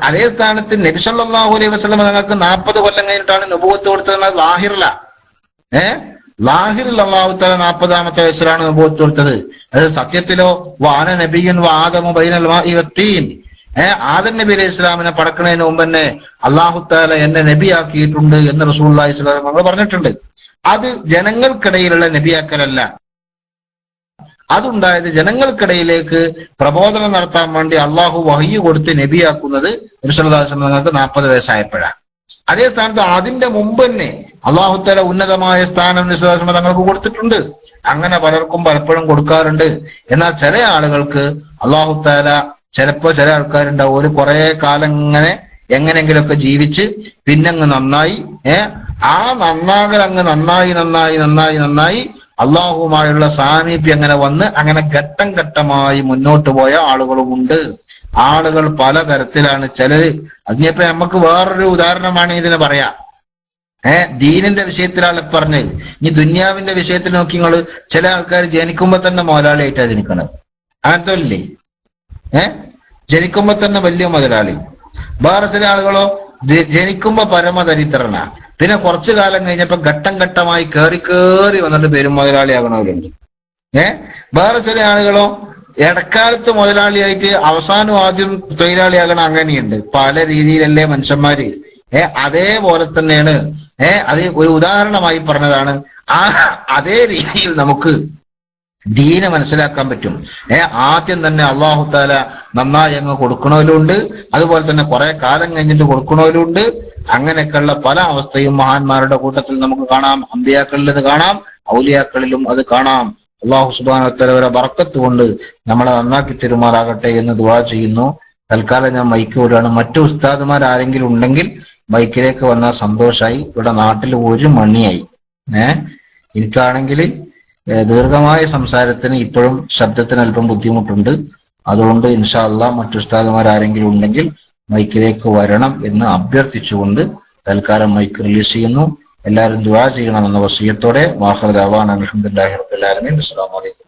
S2: അതേ സ്ഥാനത്ത് നബി സല്ലല്ലാഹു അലൈഹി വസല്ലം തങ്ങൾക്ക് 40 കൊല്ലം കഴിഞ്ഞിട്ടാണ് നബുവത്ത് കൊടുത്തത്. ലാഹിറില ലാഹിറിൽ അല്ലാഹു തആല 40-ാമത്തെ വയസ്സിലാണ് നബുവത്ത് കൊടുത്തത്. അത് സത്യത്തിലോ വാന നബിയുൻ വആദമു ബൈനൽ മാഇ വത്തീൻ, ആദം നബി അലൈഹി ഇസ്ലാമിനെ പടക്കുന്നതിന് മുമ്പ് തന്നെ അല്ലാഹു തആല എന്നെ നബിയാക്കിയിട്ടുണ്ട് എന്ന് റസൂലുള്ളാഹി സ്വല്ലല്ലാഹു അലൈഹി വസല്ലം പറഞ്ഞിട്ടുണ്ട്. അത് ജനങ്ങൾക്കിടയിലുള്ള നബിയാക്കലല്ല. അതുണ്ടായത് ജനങ്ങൾക്കിടയിലേക്ക് പ്രബോധനം നടത്താൻ വേണ്ടി അള്ളാഹു വഹയ്യ് കൊടുത്ത് നബിയാക്കുന്നത് നബി സല്ലല്ലാഹു അലൈഹി വസല്ലം തങ്ങൾക്ക് 40 വയസ്സായപ്പോഴാണ്. അതേ സ്ഥാനത്ത് അതിന്റെ മുമ്പ് തന്നെ അള്ളാഹു തആല ഉന്നതമായ സ്ഥാനം നബി സല്ലല്ലാഹു അലൈഹി വസല്ലം തങ്ങൾക്ക് കൊടുത്തിട്ടുണ്ട്. അങ്ങനെ പലർക്കും പലപ്പോഴും കൊടുക്കാറുണ്ട്. എന്നാൽ ചില ആളുകൾക്ക് അള്ളാഹു തആല ചിലപ്പോ ചില ആൾക്കാരുണ്ടാവും ഒരു കുറെ കാലം ഇങ്ങനെ എങ്ങനെങ്കിലുമൊക്കെ ജീവിച്ച് പിന്നങ്ങ് നന്നായി ആ നന്നാകൽ അങ്ങ് നന്നായി അള്ളാഹുമായുള്ള സാമീപ്യം അങ്ങനെ വന്ന് അങ്ങനെ ഘട്ടം ഘട്ടമായി മുന്നോട്ട് പോയ ആളുകളുമുണ്ട്. ആളുകൾ പലതരത്തിലാണ്. ചിലര് അതിനിപ്പോ നമുക്ക് വേറൊരു ഉദാഹരണമാണ് ഇതിന് പറയാം. ദീനിന്റെ വിഷയത്തിലാണ് പറഞ്ഞത്. ഇനി ദുന്യാവിന്റെ വിഷയത്തിൽ നോക്കി നിങ്ങള് ചില ആൾക്കാർ ജനിക്കുമ്പോ തന്നെ മുതലാളിയായിട്ടാണ് ജനിക്കണത്. അങ്ങനത്തെ ഇല്ലേ? ജനിക്കുമ്പോ തന്നെ വലിയ മുതലാളി. വേറെ ചില ആളുകളോ ജനിക്കുമ്പോ പരമദരിദ്രനാ, പിന്നെ കുറച്ചു കാലം കഴിഞ്ഞപ്പോ ഘട്ടം ഘട്ടമായി കേറി വന്നിട്ട് പെരും മുതലാളിയാകണവരുണ്ട്. വേറെ ചില ആളുകളോ ഇടക്കാലത്ത് മുതലാളിയായിട്ട് അവസാനം ആദ്യം തൊഴിലാളിയാകണം, അങ്ങനെയുണ്ട്. പല രീതിയിലല്ലേ മനുഷ്യന്മാര്. അതേപോലെ തന്നെയാണ്. അത് ഒരു ഉദാഹരണമായി പറഞ്ഞതാണ്. അതേ രീതിയിൽ നമുക്ക് ദീന് മനസ്സിലാക്കാൻ പറ്റും. ആദ്യം തന്നെ അള്ളാഹു താല നന്നായി അങ്ങ് കൊടുക്കണവരുണ്ട്, അതുപോലെ തന്നെ കുറെ കാലം കഴിഞ്ഞിട്ട് കൊടുക്കണവരുണ്ട്. അങ്ങനെയൊക്കെയുള്ള പല അവസ്ഥയും മഹാന്മാരുടെ കൂട്ടത്തിൽ നമുക്ക് കാണാം. അമ്പിയാക്കളിൽ ഇത് കാണാം, ഔലിയാക്കളിലും അത് കാണാം. അള്ളാഹു സുബ്ഹാനഹു വ തആലയുടെ ബർക്കത്ത് കൊണ്ട് നമ്മളെ നന്നാക്കി തെരുമാറാകട്ടെ എന്ന് ദുആ ചെയ്യുന്നു. തൽക്കാലം ഞാൻ മൈക്ക് വിടുകയാണ്. മറ്റു ഉസ്താദുമാർ ആരെങ്കിലും ഉണ്ടെങ്കിൽ മൈക്കിലേക്ക് വന്നാൽ സന്തോഷമായി. ഇവിടെ നാട്ടിൽ 1 മണിയായി. എനിക്കാണെങ്കിൽ ദീർഘമായ സംസാരത്തിന് ഇപ്പോഴും ശബ്ദത്തിന് അല്പം ബുദ്ധിമുട്ടുണ്ട്. അതുകൊണ്ട് ഇൻഷാ അല്ലാഹ് മറ്റു ഉസ്താദുമാർ ആരെങ്കിലും ഉണ്ടെങ്കിൽ മൈക്കിലേക്ക് വരണം എന്ന് അഭ്യർത്ഥിച്ചുകൊണ്ട് തൽക്കാലം മൈക്ക് റിലീസ് ചെയ്യുന്നു. എല്ലാവരും ദുആ ചെയ്യണമെന്ന വസിയത്തോടെ വാഖിറു ദഅവാന അൽഹംദുലില്ലാഹി റബ്ബിൽ ആലമീൻ. അസ്സലാമു അലൈക്കും.